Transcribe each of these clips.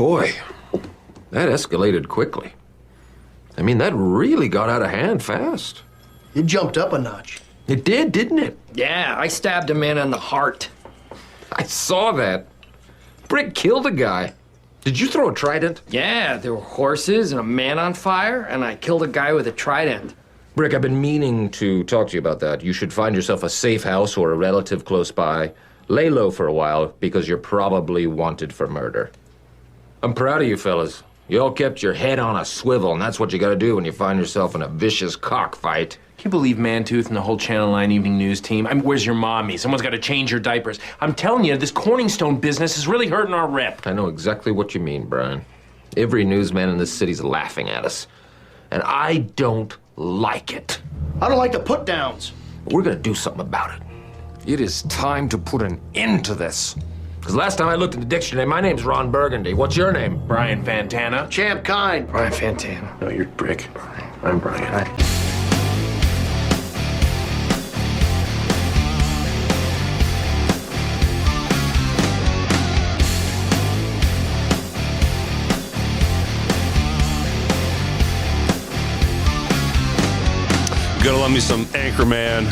Boy, that escalated quickly. I mean, that really got out of hand fast. It jumped up a notch. It did, didn't it? Yeah, I stabbed a man in the heart. I saw that. Brick killed a guy. Did you throw a trident? Yeah, there were horses and a man on fire, and I killed a guy with a trident. Brick, I've been meaning to talk to you about that. You should find yourself a safe house or a relative close by. Lay low for a while, because you're probably wanted for murder. I'm proud of you fellas. You all kept your head on a swivel, and that's what you gotta do when you find yourself in a vicious cockfight. Can you believe Mantooth and the whole Channel 9 evening news team? I mean, where's your mommy? Someone's got to change your diapers. I'm telling you, this Corningstone business is really hurting our rep. I know exactly what you mean, Brian. Every newsman in this city's laughing at us. And I don't like it. I don't like the put-downs. We're gonna do something about it. It is time to put an end to this. Because last time I looked in the dictionary, my name's Ron Burgundy. What's your name? Brian Fantana. Champ Kind. Brian Fantana. No, you're Brick. I'm Brian. Gotta love me some Anchorman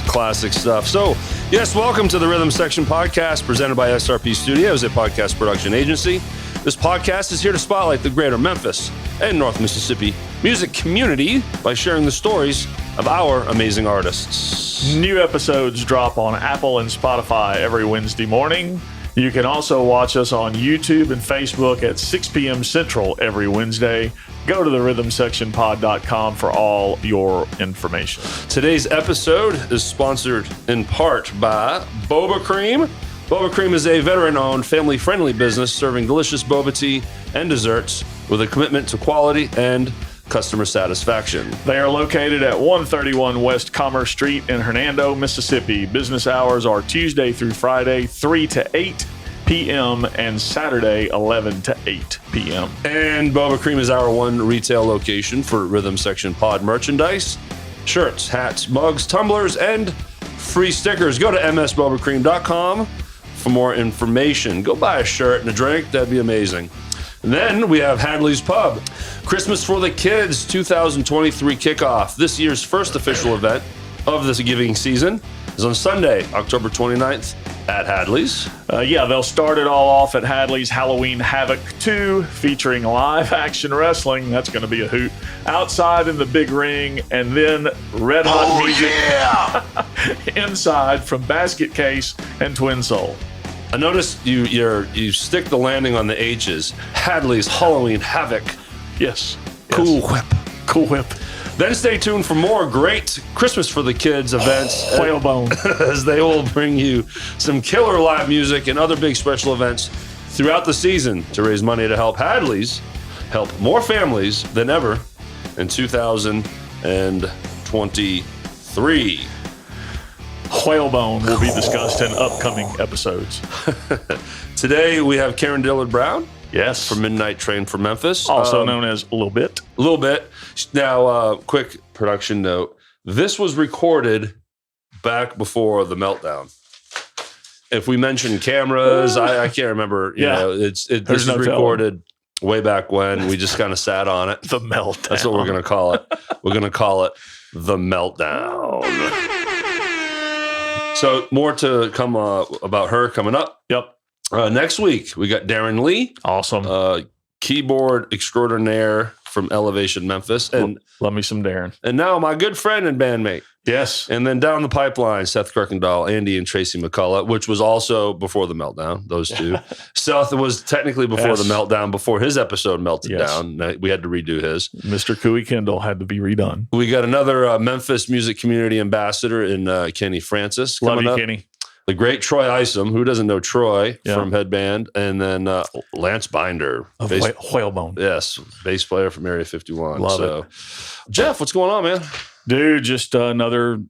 classic stuff. So, yes, welcome to the Rhythm Section Podcast presented by SRP Studios, a podcast production agency. This podcast is here to spotlight the greater Memphis and North Mississippi music community by sharing the stories of our amazing artists. New episodes drop on Apple and Spotify every Wednesday morning. You can also watch us on YouTube and Facebook at 6 p.m. Central every Wednesday. Go to therhythmsectionpod.com for all your information. Today's episode is sponsored in part by Boba Cream. Boba Cream is a veteran-owned, family-friendly business serving delicious boba tea and desserts with a commitment to quality and customer satisfaction. They are located at 131 West Commerce Street in Hernando, Mississippi. Business hours are Tuesday through Friday, 3 to 8 p.m. and Saturday, 11 to 8 p.m. And Boba Cream is our one retail location for Rhythm Section Pod merchandise, shirts, hats, mugs, tumblers, and free stickers. Go to msbobacream.com for more information. Go buy a shirt and a drink. That'd be amazing. And then we have Hadley's Pub. Christmas for the Kids 2023 kickoff. This year's first official event of this giving season is on Sunday, October 29th at Hadley's. They'll start it all off at Hadley's Halloween Havoc 2, featuring live action wrestling. That's going to be a hoot. Outside in the big ring, and then red hot music inside from Basket Case and Twin Soul. I noticed you stick the landing on the H's. Hadley's Halloween Havoc. Yes. Cool whip. Cool whip. Then stay tuned for more great Christmas for the Kids events. Whalebone. As they will bring you some killer live music and other big special events throughout the season to raise money to help Hadley's help more families than ever in 2023. Whalebone will be discussed in upcoming episodes. Today we have Dillon Brown. Yes. From Midnite Train for Memphis. Also known as A Little Bit. A little bit. Now, quick production note. This was recorded back before the meltdown. If we mention cameras, I can't remember. You know, this is recorded way back when. We just kind of sat on it. The meltdown. That's what we're going to call it. We're going to call it the meltdown. So more to come about her coming up. Yep. Next week, we got Darren Lee. Awesome. Keyboard extraordinaire from Elevation Memphis. And love me some Darren. And now my good friend and bandmate. Yes. And then down the pipeline, Seth Kirkendall, Andy and Tracy McCullough, which was also before the meltdown, those two. Seth was technically before the meltdown, before his episode melted down. We had to redo his. Mr. Cooey Kendall had to be redone. We got another Memphis music community ambassador in Kenny Francis. Love you, up. Kenny. The great Troy Isom, who doesn't know Troy from Headband, and then Lance Binder. Whalebone. Yes, bass player from Area 51. Love it. Jeff, what's going on, man? Dude, just another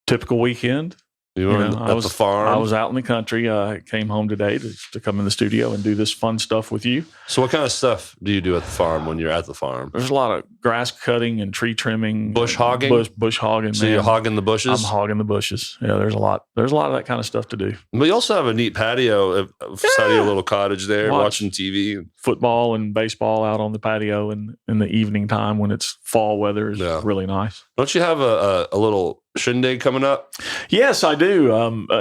typical weekend. You were at the farm? I was out in the country. I came home today to come in the studio and do this fun stuff with you. So what kind of stuff do you do at the farm when you're at the farm? There's a lot of grass cutting and tree trimming. Bush hogging? Bush hogging, So man. you're hogging the bushes? I'm hogging the bushes. Yeah, there's a lot of that kind of stuff to do. But you also have a neat patio outside of your little cottage there, watching TV. Football and baseball out on the patio in the evening time when it's fall weather is really nice. Don't you have a little shindig coming up? Yes, I do.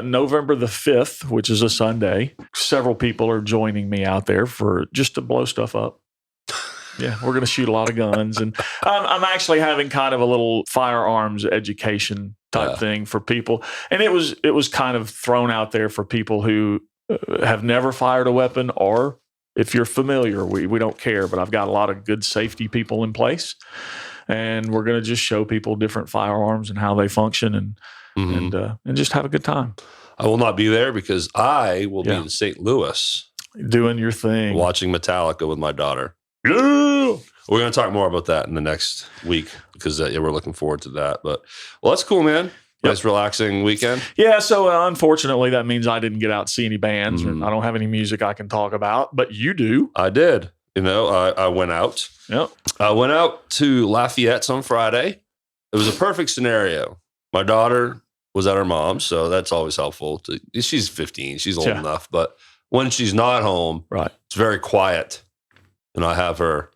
November the 5th, which is a Sunday. Several people are joining me out there for just to blow stuff up. Yeah, we're going to shoot a lot of guns. And I'm actually having kind of a little firearms education type thing for people. And it was kind of thrown out there for people who have never fired a weapon, or if you're familiar, we don't care. But I've got a lot of good safety people in place. And we're going to just show people different firearms and how they function and just have a good time. I will not be there because I will be in St. Louis. Doing your thing. Watching Metallica with my daughter. Yeah. We're going to talk more about that in the next week because we're looking forward to that. But, well, that's cool, man. Nice, relaxing weekend. Yeah, so unfortunately, that means I didn't get out to see any bands. I don't have any music I can talk about, but you do. I did. I went out. Yep. I went out to Lafayette's on Friday. It was a perfect scenario. My daughter was at her mom's, so that's always helpful. She's 15. She's old enough. But when she's not home, it's very quiet. And I have her,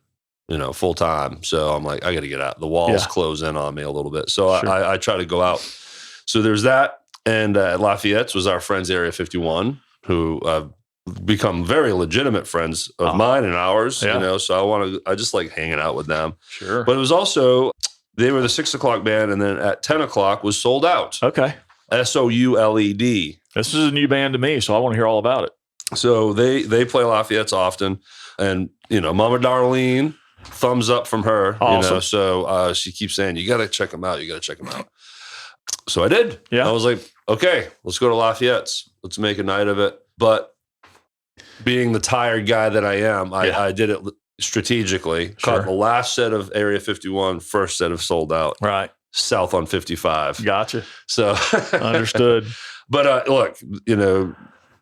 full time. So I'm like, I got to get out. The walls close in on me a little bit. So I try to go out. So there's that. And at Lafayette's was our friends, Area 51, who I've become very legitimate friends of mine and ours, so I just like hanging out with them. Sure. But it was also, they were the 6 o'clock band, and then at 10 o'clock was sold out. Okay. SOULED. This is a new band to me, so I want to hear all about it. So they play Lafayette's often, and Mama Darlene, thumbs up from her. Awesome. So she keeps saying, you got to check them out. You got to check them out. So I did. Yeah. I was like, okay, let's go to Lafayette's. Let's make a night of it. But being the tired guy that I am, I did it strategically. Caught the last set of Area 51, first set of sold out. Right. South on 55. Gotcha. So understood. But look,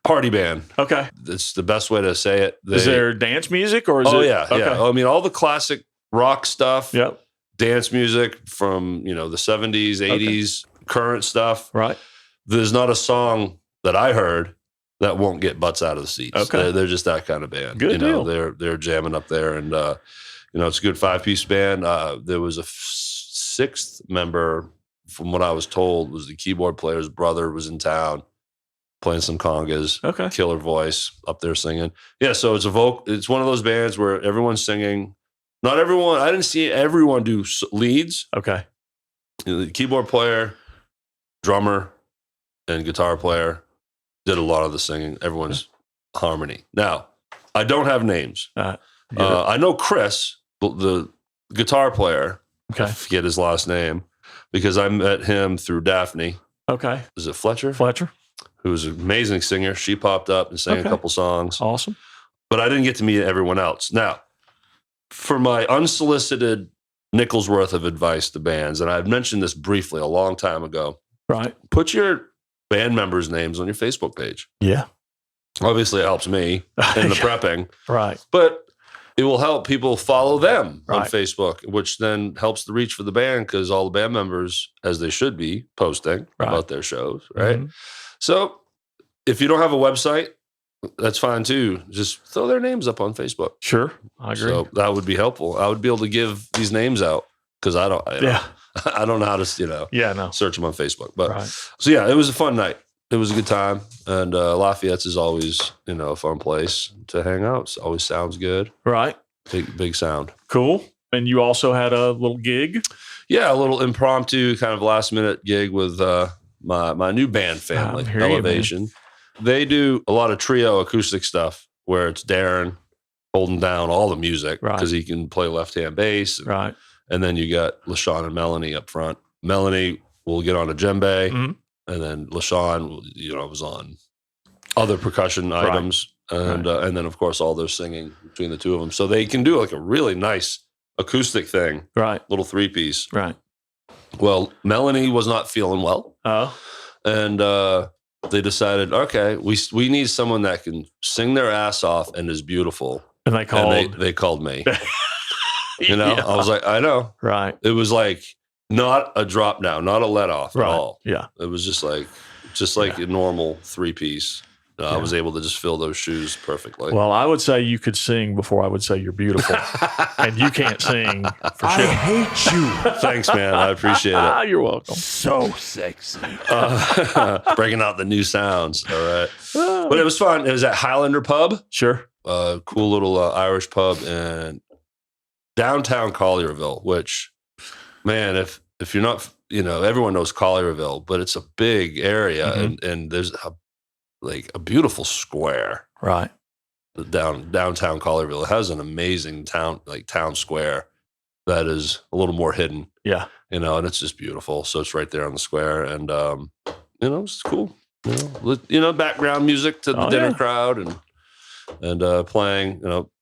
party band. Okay. That's the best way to say it. Is there dance music or is it? Yeah. Okay. Yeah. I mean, all the classic rock stuff. Yep. Dance music from, the 70s, 80s, current stuff. Right. There's not a song that I heard that won't get butts out of the seats. Okay. They're just that kind of band. Good deal. They're jamming up there, and it's a good 5-piece band. There was a sixth member, from what I was told, was the keyboard player's brother was in town playing some congas. Okay. Killer voice up there singing. Yeah, so it's it's one of those bands where everyone's singing. Not everyone. I didn't see everyone do leads. Okay. The keyboard player, drummer, and guitar player did a lot of the singing. Everyone's harmony. Now, I don't have names. I know Chris, the guitar player. Okay. I forget his last name because I met him through Daphne. Okay. Is it Fletcher? Fletcher. Who was an amazing singer. She popped up and sang a couple songs. Awesome. But I didn't get to meet everyone else. Now, for my unsolicited nickel's worth of advice to bands, and I've mentioned this briefly a long time ago. Right. Put your band members' names on your Facebook page. Yeah. Obviously, it helps me in the prepping. Right. But it will help people follow them on Right. Facebook, which then helps the reach for the band because all the band members, as they should be, posting about their shows, right? Mm-hmm. So if you don't have a website, that's fine too. Just throw their names up on Facebook. Sure. I agree. So that would be helpful. I would be able to give these names out because I don't know how to, search them on Facebook. But so yeah, it was a fun night. It was a good time. And Lafayette's is always, a fun place to hang out. It always sounds good. Right. Big sound. Cool. And you also had a little gig? Yeah, a little impromptu kind of last minute gig with my new band family, Elevation. They do a lot of trio acoustic stuff where it's Darren holding down all the music because he can play left-hand bass. Right. And then you got LaShawn and Melanie up front. Melanie will get on a djembe, and then LaShawn, was on other percussion items. And then, of course, all their singing between the two of them. So they can do like a really nice acoustic thing. Right. Little 3-piece. Right. Well, Melanie was not feeling well. Oh. And they decided, okay, we need someone that can sing their ass off and is beautiful. And they called. And they called me. You know, Yeah. I was like, I know. Right. It was like not a drop down, not a let off Right. at all. Yeah. It was just like a normal 3-piece. I was able to just fill those shoes perfectly. Well, I would say you could sing before I would say you're beautiful. And you can't sing for I shit. hate you. Thanks, man. I appreciate it. You're welcome. So sexy. Breaking out the new sounds. All right. But it was fun. It was at Highlander Pub, Sure. cool little Irish pub in downtown Collierville, which, man, if you're not, everyone knows Collierville, but it's a big area and there's a beautiful square. Right. Downtown Collierville. It has an amazing town square that is a little more hidden. Yeah. And it's just beautiful. So it's right there on the square, and it's cool. Background music to the dinner crowd and playing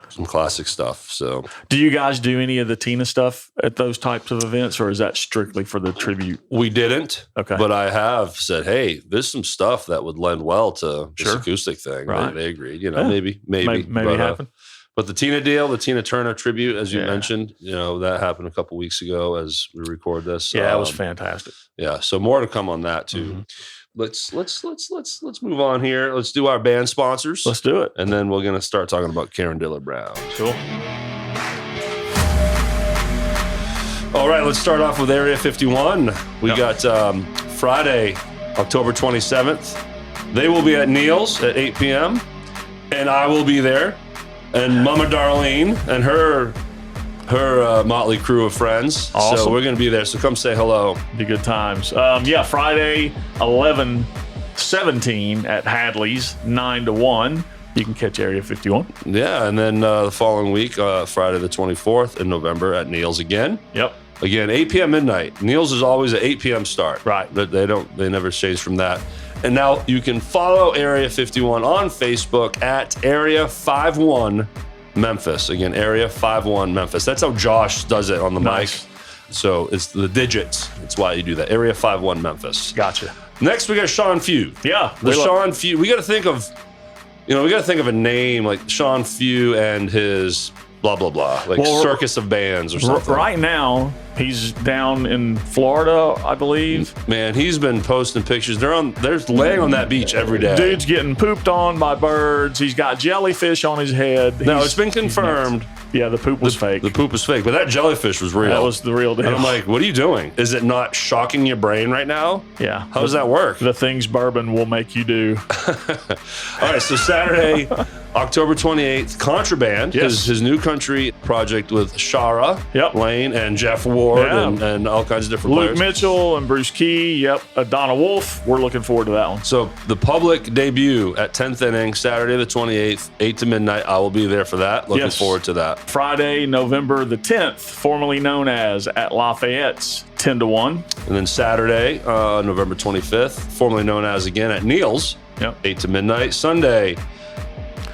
some classic stuff. So, Do you guys do any of the Tina stuff at those types of events, or is that strictly for the tribute? we didn't. Okay. But I have said, hey, there's some stuff that would lend well to this Sure. acoustic thing. Right. They agreed. Yeah. Maybe Maybe happen. But the Tina deal, the Tina Turner tribute, as you Yeah. mentioned, that happened a couple weeks ago as we record this. Yeah, it was fantastic. Yeah, so more to come on that too. Let's move on here. Let's do our band sponsors, Let's do it. and then we're gonna start talking about Dillon Brown. Cool. All right, let's start off with Area 51. We got Friday, October 27th. They will be at Neil's at 8 p.m. and I will be there, and Mama Darlene and her motley crew of friends. Awesome. So we're gonna be there. So come say hello. Be good times. Friday, 11/17 at Hadley's, 9 to 1. You can catch Area 51. Yeah, and then the following week, Friday the 24th in November at Neil's again. Yep. Again, 8 p.m. midnight. Neil's is always at 8 p.m. start. Right. But they never change from that. And now you can follow Area 51 on Facebook at Area 51 Memphis. Again, Area 51 Memphis. That's how Josh does it on the Nice. mic. So it's the digits. It's why you do that. Area 51 Memphis. Gotcha. Next, we got Sean Few. Yeah. The Sean Few. We got to think of, a name like Sean Few and his blah, blah, blah. Like Circus of Bands or something. Right now, he's down in Florida, I believe. Man, he's been posting pictures. They're laying on that beach every day. Dude's getting pooped on by birds. He's got jellyfish on his head. No, it's been confirmed. Yeah, the poop was fake. The poop was fake, but that jellyfish was real. That was the real deal. And I'm like, what are you doing? Is it not shocking your brain right now? Yeah. How does that work? The things bourbon will make you do. All right, so Saturday, October 28th, Contraband, Yes. his new country project with Shara Yep. Lane and Jeff Ward Yeah. and all kinds of different Luke players. Mitchell and Bruce Key. Yep. Donna Wolf. We're looking forward to that one. So the public debut at 10th inning, Saturday the 28th, 8 to midnight. I will be there for that. Looking Yes. forward to that. Friday, November the 10th, formerly known as at Lafayette's, 10 to 1. And then Saturday, November 25th, formerly known as again at Neil's, Yep. 8 to midnight. Sunday,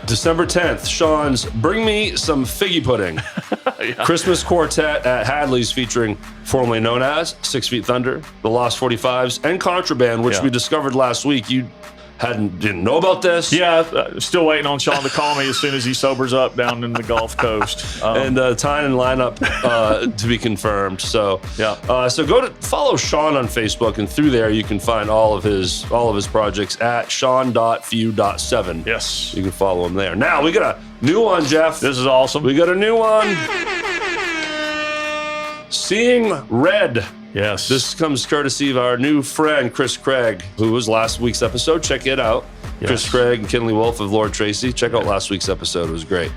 December 10th, Sean's Bring Me Some Figgy Pudding. Christmas Quartet at Hadley's featuring formerly known as 6 Feet Thunder, The Lost 45s, and Contraband, which Yeah. we discovered last week. You didn't know about this. Yeah, still waiting on Sean to call me as soon as he sobers up down in the Gulf Coast. And time and lineup to be confirmed. So Yeah. so go to follow Sean on Facebook, and through there you can find all of his projects at sean.few.7. Yes. You can follow him there. Now we got a new one, Jeff. This is awesome. We got a new one. Seeing Red. Yes. This comes courtesy of our new friend, Chris Craig, who was last week's episode. Check it out. Yes. Chris Craig and Kinley Wolf of Lord Tracy. Check out last week's episode. It was great.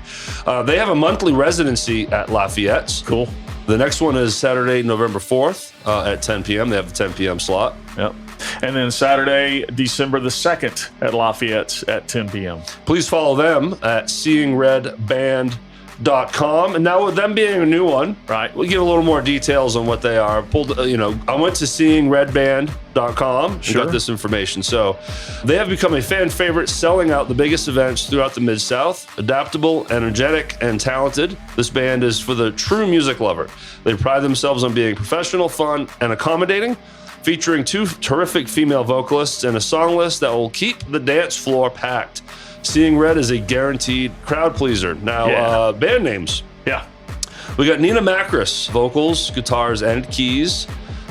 They have a monthly residency at Lafayette's. Cool. The next one is Saturday, November 4th at 10 p.m. They have the 10 p.m. slot. Yep. And then Saturday, December the 2nd at Lafayette's at 10 p.m. Please follow them at seeingredband.com. And now with them being a new one, Right. we'll give a little more details on what they are. I went to seeingredband.com and Sure. got this information. So they have become a fan favorite, selling out the biggest events throughout the Mid-South. Adaptable, energetic, and talented, this band is for the true music lover. They pride themselves on being professional, fun, and accommodating. featuring 2 terrific female vocalists and a song list that will keep the dance floor packed. Seeing Red is a guaranteed crowd pleaser. Now, band names. Yeah. We got Nina Macris, vocals, guitars, and keys.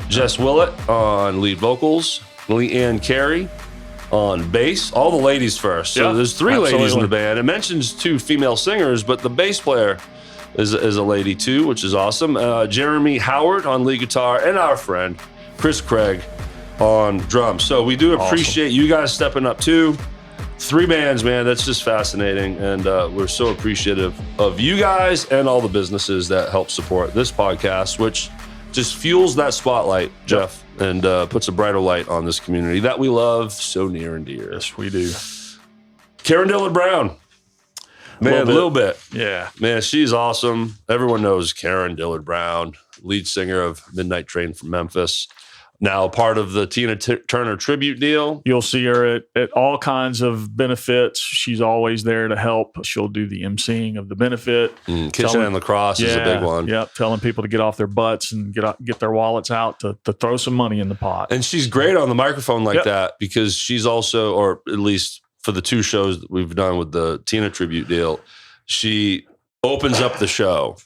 Jess Willett on lead vocals. Leanne Carey on bass. All the ladies first. So there's 3 ladies in the band. It mentions 2 female singers, but the bass player is a lady too, which is awesome. Jeremy Howard on lead guitar, and our friend Chris Craig on drums. So we do appreciate you guys stepping up too. 3 bands, man. That's just fascinating. And we're so appreciative of you guys and all the businesses that help support this podcast, which just fuels that spotlight, Jeff, and puts a brighter light on this community that we love so near and dear. Yes, we do. Karen Dillon Brown. Man, a little bit. Yeah. Man, she's awesome. Everyone knows Karen Dillard Brown, lead singer of Midnite Train from Memphis. Now part of the Tina Turner tribute deal. You'll see her at all kinds of benefits. She's always there to help. She'll do the emceeing of the benefit. Kitchen and Lacrosse is a big one. Yep, telling people to get off their butts and get their wallets out to throw some money in the pot. And she's great on the microphone like that because she's also, or at least for the 2 shows that we've done with the Tina tribute deal, she opens up the show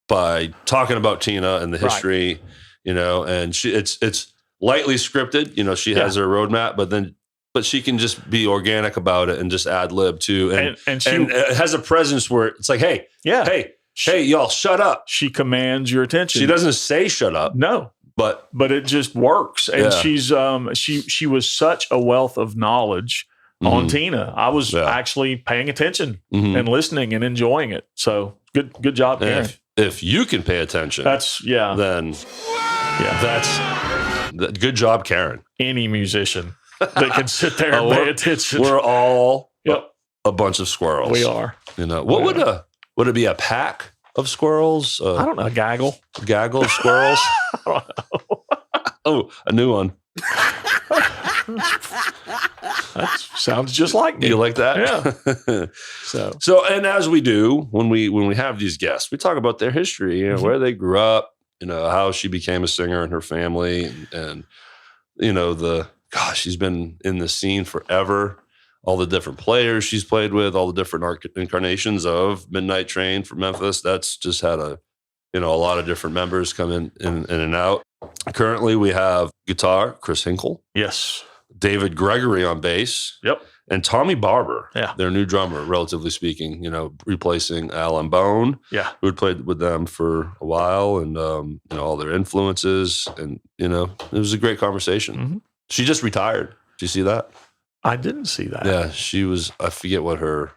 by talking about Tina and the history, you know, and it's lightly scripted, you know, she has her roadmap, but she can just be organic about it and just ad lib too. And she has a presence where it's like, hey, y'all shut up. She commands your attention. She doesn't say shut up. No. But it just works. And she's she was such a wealth of knowledge on Tina. I was actually paying attention and listening and enjoying it. So good job, Karen. If you can pay attention, then that's good job, Karen. Any musician that can sit there and pay attention. We're all a bunch of squirrels. We are. You know, what would it be, a pack of squirrels? I don't know, a gaggle. Gaggle of squirrels? I don't know. Oh, a new one. That sounds just like me. You like that? Yeah. So, and as we do when we have these guests, we talk about their history, you know, where they grew up, you know, how she became a singer and her family, and you know, she's been in the scene forever. All the different players she's played with, all the different incarnations of Midnite Train from Memphis. That's just had a lot of different members come in and out. Currently, we have guitar, Chris Hinkle. Yes. David Gregory on bass. Yep. And Tommy Barber, yeah, their new drummer, relatively speaking, you know, replacing Alan Bone, yeah, who had played with them for a while, and you know, all their influences, and you know, it was a great conversation. Mm-hmm. She just retired. Did you see that? I didn't see that. Yeah, she was. I forget what her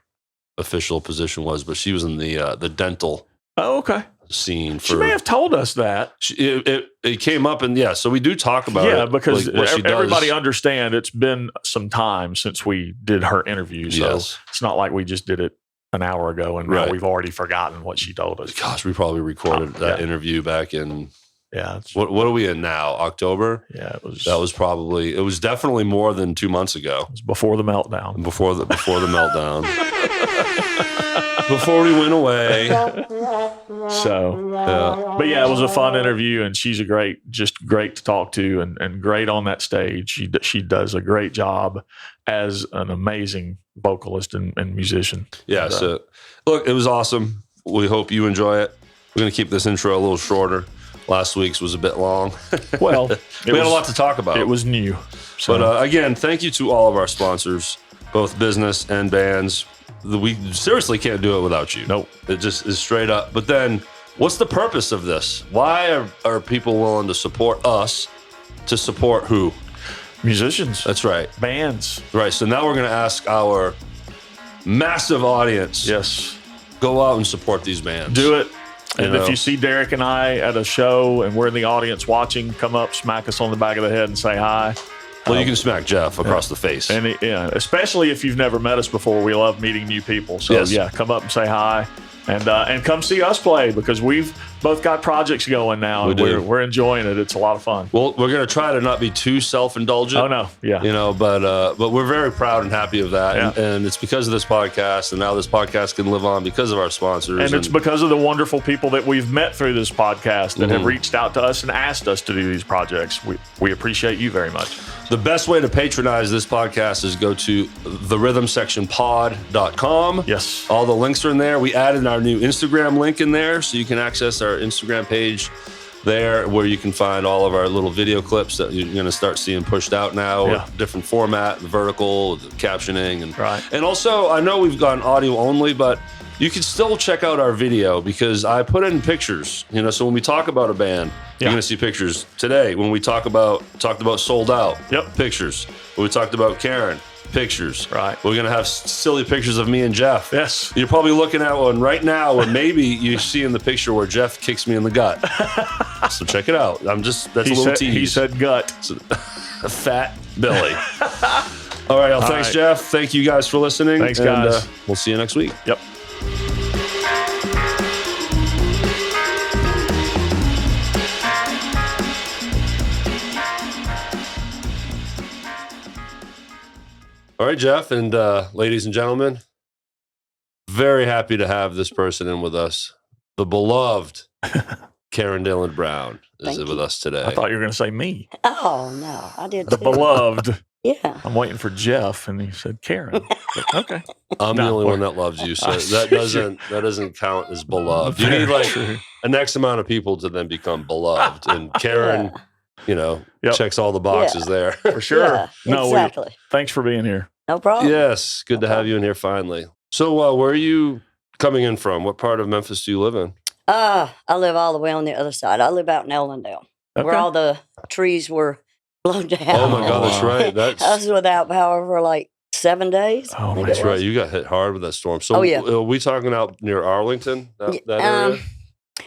official position was, but she was in the dental. Oh, okay. Scene. She may have told us that. It came up, and so we do talk about it. Yeah, because like what she does. Everybody understand it's been some time since we did her interview, so it's not like we just did it an hour ago and now we've already forgotten what she told us. Gosh, we probably recorded that interview back in. Yeah. What are we in now? October? Yeah, it was. That was probably. It was definitely more than 2 months ago. It was before the meltdown. Before the meltdown. Before we went away. So, but yeah, it was a fun interview, and she's just great to talk to, and great on that stage. She does a great job as an amazing vocalist and musician. Yeah. So, look, it was awesome. We hope you enjoy it. We're going to keep this intro a little shorter. Last week's was a bit long. Well, we had a lot to talk about. It was new. So. But again, thank you to all of our sponsors, both business and bands. We seriously can't do it without you. Nope. It just is straight up. But then, what's the purpose of this? Why are people willing to support us to support who? Musicians. That's right. Bands. Right. So now we're going to ask our massive audience. Yes. Go out and support these bands. Do it. And if you see Derrick and I at a show and we're in the audience watching, come up, smack us on the back of the head and say hi. Well, you can smack Jeff across the face. And especially if you've never met us before, we love meeting new people. So come up and say hi, and come see us play, because we've both got projects going now, and we're enjoying it. It's a lot of fun. Well, we're going to try to not be too self-indulgent. Oh, no. Yeah. You know, but we're very proud and happy of that. Yeah. And it's because of this podcast, and now this podcast can live on because of our sponsors. And it's because of the wonderful people that we've met through this podcast that have reached out to us and asked us to do these projects. We appreciate you very much. The best way to patronize this podcast is go to therhythmsectionpod.com. Yes. All the links are in there. We added our new Instagram link in there, so you can access our Instagram page there, where you can find all of our little video clips that you're going to start seeing pushed out now. Yeah. Different format, the vertical, the captioning. Right. And also, I know we've gone audio only, but you can still check out our video because I put in pictures. You know, so when we talk about a band, you're going to see pictures. Today, when we talked about Sold Out, pictures. When we talked about Karen, pictures. Right. We're going to have silly pictures of me and Jeff. Yes. You're probably looking at one right now where maybe you're seeing the picture where Jeff kicks me in the gut. So check it out. That's a little tease. He said gut. A fat Billy. All right. Well, thanks, Jeff. Thank you guys for listening. Thanks, guys. And, we'll see you next week. Yep. All right, Jeff, and ladies and gentlemen, very happy to have this person in with us. The beloved Karen Dillon Brown is with us today. I thought you were going to say me. Oh, no, I did The too. beloved. Yeah. I'm waiting for Jeff, and he said Karen. But, okay. I'm the only one that loves you, so that doesn't count as beloved. You need like an X amount of people to then become beloved, and Karen, checks all the boxes there for sure. Yeah, exactly. Thanks for being here. No problem. Yes, good to have you in here finally. So, where are you coming in from? What part of Memphis do you live in? I live all the way on the other side. I live out in Ellendale, where all the trees were blown down. Oh my God, that's right. I was without power for like 7 days. Oh, that's right. You got hit hard with that storm. So, are we talking out near Arlington, that area?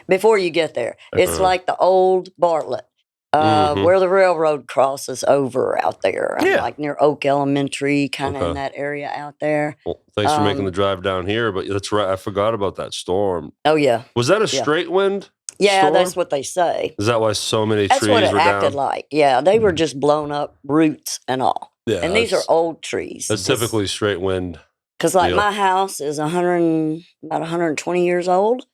Before you get there, it's like the old Bartlett, where the railroad crosses over out there. Like near Oak Elementary, kind of in that area out there. Well, thanks for making the drive down here. But that's right. I forgot about that storm. Oh, yeah. Was that a straight wind? Yeah, storm? that's what they say. Is that why so many trees were down? That's what it acted down? like. Yeah, they were just blown up, roots and all. Yeah, and these are old trees. That's typically straight wind. Because like my house is about 120 years old.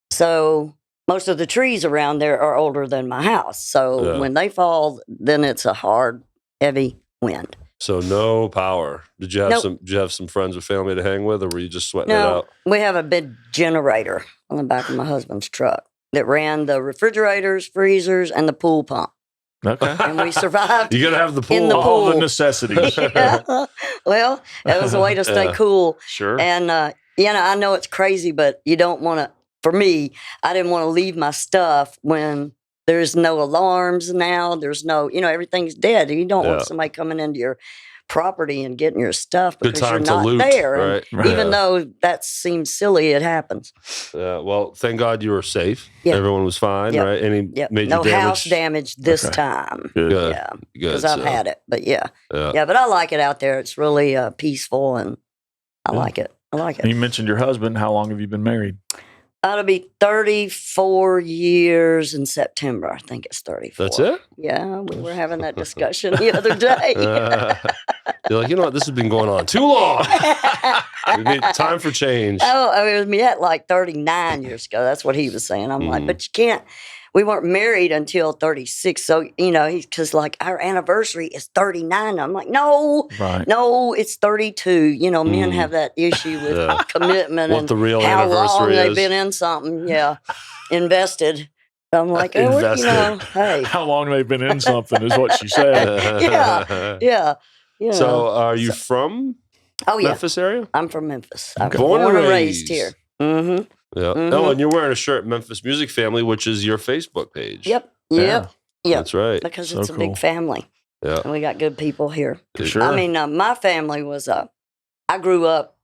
So most of the trees around there are older than my house. So when they fall, then it's a hard, heavy wind. So no power. Did you have some friends or family to hang with, or were you just sweating it out? We have a big generator on the back of my husband's truck that ran the refrigerators, freezers, and the pool pump. Okay. And we survived. You got to have the pool. In the pool. All the necessities. Yeah. Well, it was a way to stay cool. Sure. And, I know it's crazy, but you don't want to, for me, I didn't want to leave my stuff when there's no alarms now. There's no, everything's dead. You don't want somebody coming into your property and getting your stuff because you're not there. Right? Even though that seems silly, it happens. Yeah. Well, thank God you were safe. Yep. Everyone was fine, right? Any major no damage? house damage this time. Good. Yeah. Good. Because I've had it. But yeah, but I like it out there. It's really peaceful, and I like it. I like it. You mentioned your husband. How long have you been married? It'll be 34 years in September. I think it's 34. That's it? Yeah, we were having that discussion the other day. You're like, you know what? This has been going on too long. We need time for change. Oh, I mean, we had like 39 years ago. That's what he was saying. I'm like, but you can't. We weren't married until 36. So, because like our anniversary is 39. I'm like, no, it's 32. Men have that issue with commitment what and the real how anniversary long they've is. been in something. Yeah, invested. I'm like, hey. How long they've been in something is what she said. Yeah. So, are you from Memphis area? I'm from Memphis. I'm Born born and raised. raised here. Mm-hmm. Yeah. Mm-hmm. Oh, and you're wearing a shirt, Memphis Music Family, which is your Facebook page. Yep. That's right. Because So it's a cool. big family. Yeah. And we got good people here. Sure. I mean, my family was, I grew up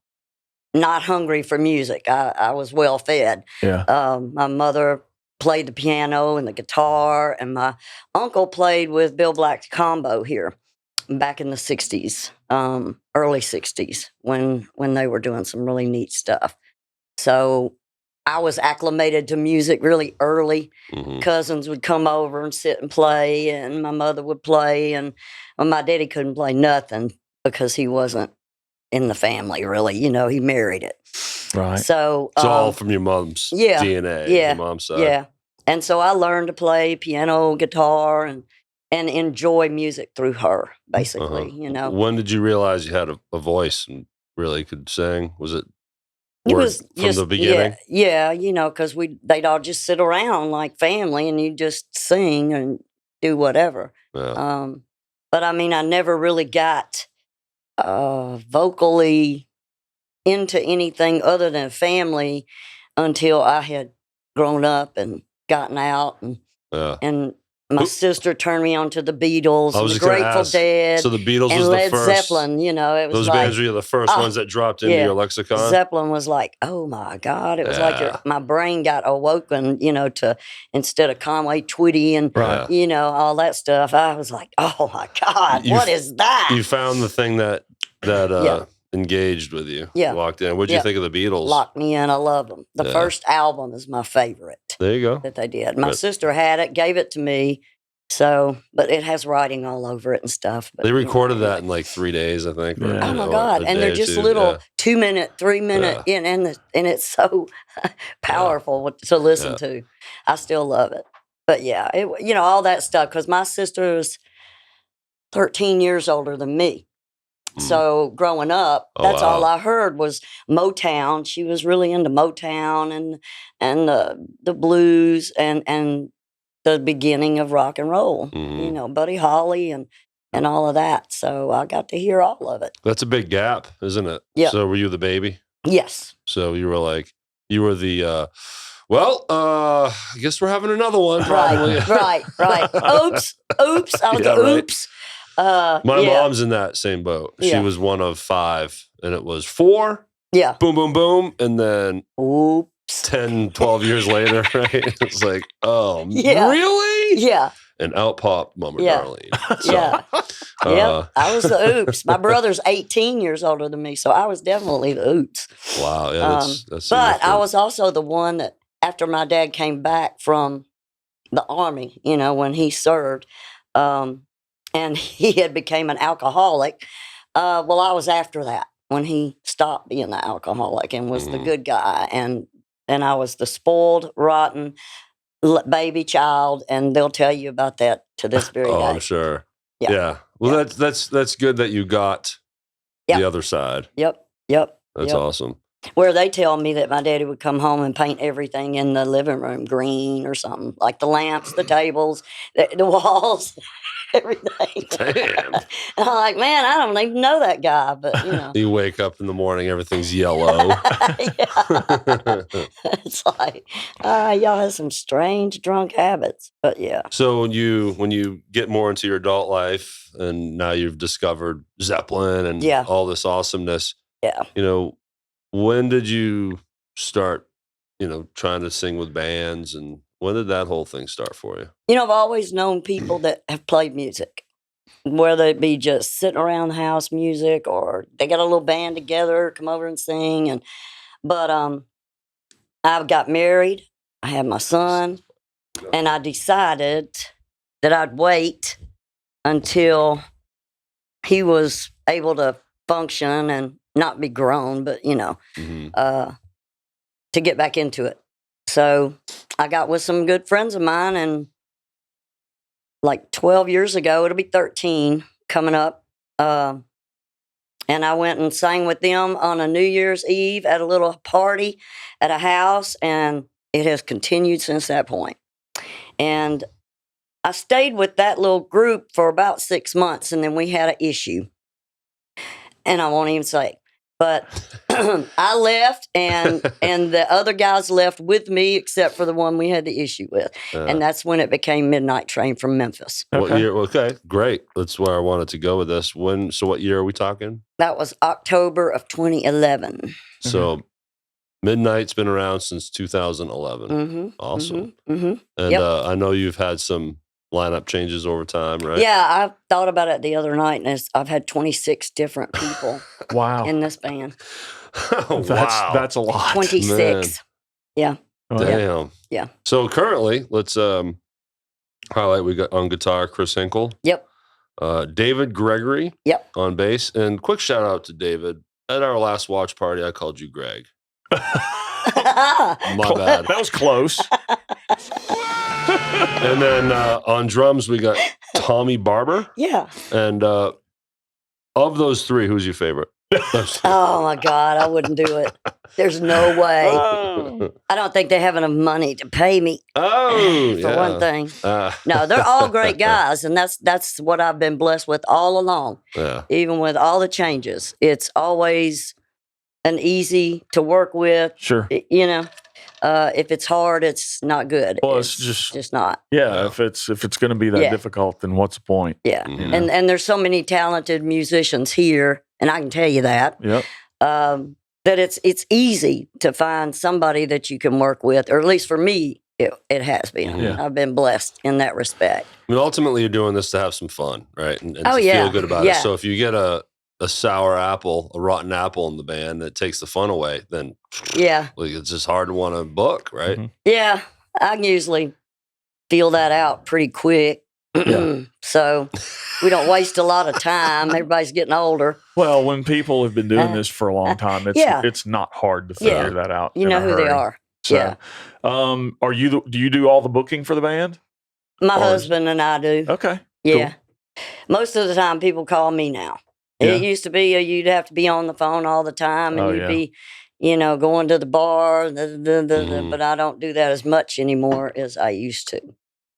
not hungry for music. I was well fed. Yeah. My mother played the piano and the guitar, and my uncle played with Bill Black's combo here back in the 60s, early 60s, when they were doing some really neat stuff. So I was acclimated to music really early. Mhm. Cousins would come over and sit and play, and my mother would play, and my daddy couldn't play nothing because he wasn't in the family really. He married it. Right. So It's all from your mom's DNA, your mom's side. Yeah. And so I learned to play piano, guitar, and enjoy music through her, basically, When did you realize you had a voice and really could sing? Was it It was from just, the beginning? Yeah, because they'd all just sit around like family and you just sing and do whatever. Yeah. But I mean, I never really got vocally into anything other than family until I had grown up and gotten out, and my sister turned me on to the Beatles, and the Grateful Dead, so the Beatles and was Led the first. Zeppelin. It was Those like bands were the first ones that dropped into your lexicon. Zeppelin was like, oh my God! It was like my brain got awoken, to instead of Conway Twitty and all that stuff. I was like, oh my God, what is that? You found the thing that engaged with you. Yeah. Walked in. What'd you think of the Beatles? Locked me in. I love them. The first album is my favorite. There you go. That they did. My sister had it, gave it to me. So, but it has writing all over it and stuff. But, they recorded that in like 3 days, I think. Yeah. Oh my God! And they're just little 2-minute, 3-minute, and it's so powerful to listen to. I still love it. But yeah, all that stuff because my sister is 13 years older than me. So growing up, that's all I heard was Motown. She was really into Motown and the blues and the beginning of rock and roll. Buddy Holly and all of that. So I got to hear all of it. That's a big gap, isn't it? Yeah. So were you the baby? Yes. So you were the. I guess we're having another one. Probably. Right. Oops. I was the oops. My mom's in that same boat. She was one of 5, and it was 4. Yeah. Boom, boom, boom. And then oops. 10, 12 years later, right? It's like, oh, yeah. Really? Yeah. And out popped Mama Darlene. So, yeah. I was the oops. My brother's 18 years older than me, so I was definitely the oops. Wow. Yeah, that's but I was also the one that, after my dad came back from the Army, when he served, and he had became an alcoholic. I was after that when he stopped being the alcoholic and was the good guy. And I was the spoiled, rotten baby child. And they'll tell you about that to this very day. I'm sure. Yeah. Well, that's good that you got the other side. Yep. That's awesome. Where they tell me that my daddy would come home and paint everything in the living room green or something, like the lamps, the tables, the walls, everything. Damn. And I'm like, man, I don't even know that guy, but You wake up in the morning, everything's yellow. It's like, y'all have some strange drunk habits, but yeah. So when you get more into your adult life and now you've discovered Zeppelin and all this awesomeness, when did you start, trying to sing with bands, and when did that whole thing start for you? I've always known people that have played music, whether it be just sitting around the house music or they got a little band together, come over and sing. But I got married, I had my son, and I decided that I'd wait until he was able to function and not be grown, but, to get back into it. So I got with some good friends of mine, and like 12 years ago, it'll be 13 coming up. And I went and sang with them on a New Year's Eve at a little party at a house, and it has continued since that point. And I stayed with that little group for about 6 months, and then we had an issue. And I won't even say. But I left, and the other guys left with me, except for the one we had the issue with. And that's when it became Midnite Train from Memphis. What year? Okay, great. That's where I wanted to go with this. So what year are we talking? That was October of 2011. So Midnite's been around since 2011. Awesome. And I know you've had some lineup changes over time, right? Yeah, I thought about it the other night, and I've had 26 different people Wow. in this band. Wow. That's a lot. 26. Yeah. Damn. Yeah. So currently, let's highlight. We got on guitar Chris Hinkle. Yep. David Gregory. Yep. On bass. And quick shout out to David. At our last watch party, I called you Greg. My bad. That was close. And then on drums, we got Tommy Barber. Yeah. And of those three, who's your favorite? Oh my God, I wouldn't do it. There's no way. I don't think they have enough money to pay me. Oh, for one thing. No, they're all great guys, and that's what I've been blessed with all along. Yeah. Even with all the changes, it's always an easy to work with. Sure. You know, if it's hard, it's not good. Well, it's just not. Yeah, if it's going to be that difficult, then what's the point? Yeah, and there's so many talented musicians here, and I can tell you that. Yep. That it's easy to find somebody that you can work with, or at least for me, it has been. Yeah. I've been blessed in that respect. I mean, ultimately, you're doing this to have some fun, right? And to yeah. feel good about Yeah. it. So if you get a sour apple, a rotten apple in the band that takes the fun away, then Yeah. like, it's just hard to want to book, right? Mhm. Yeah, I can usually feel that out pretty quick. So we don't waste a lot of time. Everybody's getting older. Well, when people have been doing this for a long time, it's not hard to figure that out. You know who they are. So, Yeah. Are you? Do you do all the booking for the band? My husband and I do. Okay. Yeah. Most of the time, people call me now. Yeah. It used to be you'd have to be on the phone all the time, and you'd be, going to the bar. But I don't do that as much anymore as I used to.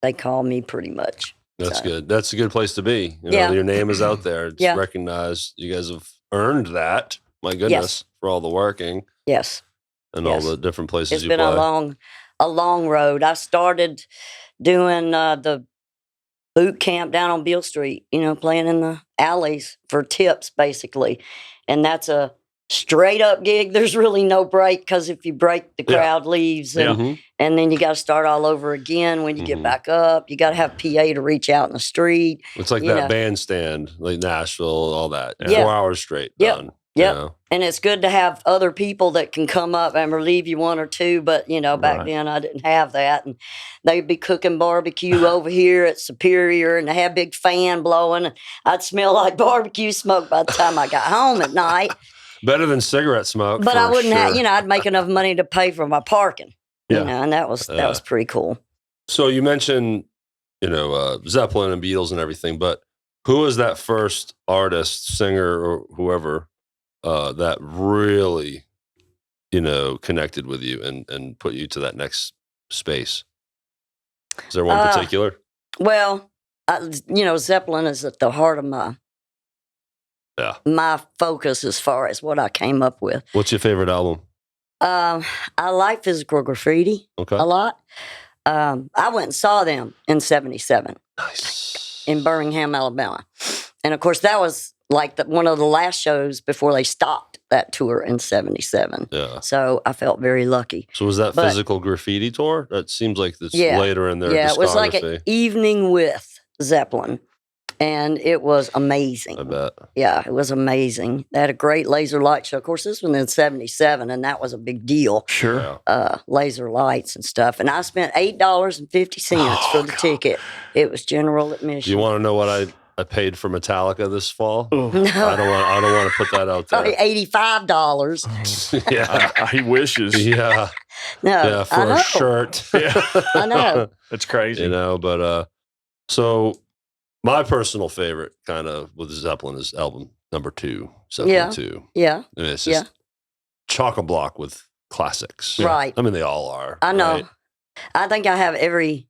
They call me pretty much. That's good. That's a good place to be. You know, Yeah. your name is out there. It's Yeah. recognized. You guys have earned that. My goodness, for all the working Yes. and all the different places It's you been play. a long road. I started doing the boot camp down on Beale Street, playing in the alleys for tips, basically. And that's a straight up gig. There's really no break, because if you break, the crowd leaves. And, and then you got to start all over again when you get back up. You got to have PA to reach out in the street. It's like that bandstand, like Nashville, all that. Yeah. 4 hours straight. Yep. Done. Yep. You know? And it's good to have other people that can come up and relieve you one or two. But, back then I didn't have that. And they'd be cooking barbecue over here at Superior, and they had a big fan blowing. And I'd smell like barbecue smoke by the time I got home at night. Better than cigarette smoke. But I wouldn't have, sure. I'd make enough money to pay for my parking. Yeah. And that was pretty cool. So you mentioned, Zeppelin and Beatles and everything, but who was that first artist, singer, or whoever that really, connected with you and put you to that next space? Is there one particular? Well, Zeppelin is at the heart of my focus as far as what I came up with. What's your favorite album? I like Physical Graffiti a lot. I went and saw them in '77. Nice. In Birmingham, Alabama. And of course, that was like one of the last shows before they stopped that tour in '77. Yeah. So I felt very lucky. So was that Physical Graffiti tour? That seems like it's later in their discography. It was like an evening with Zeppelin. And it was amazing. I bet. Yeah, it was amazing. They had a great laser light show. Of course, this one in '77, and that was a big deal. Sure. Laser lights and stuff. And I spent $8.50 for the ticket. It was general admission. You want to know what I paid for Metallica this fall? No. I don't want to put that out there. Probably $85. Yeah. He wishes. Yeah. No, Yeah, for I know. a shirt. I know. It's crazy. But so my personal favorite kind of with Zeppelin is album number 2, Zeppelin 2. Yeah. I mean, it's just chock-a-block with classics. Right. I mean, they all are. I know. Right? I think I have every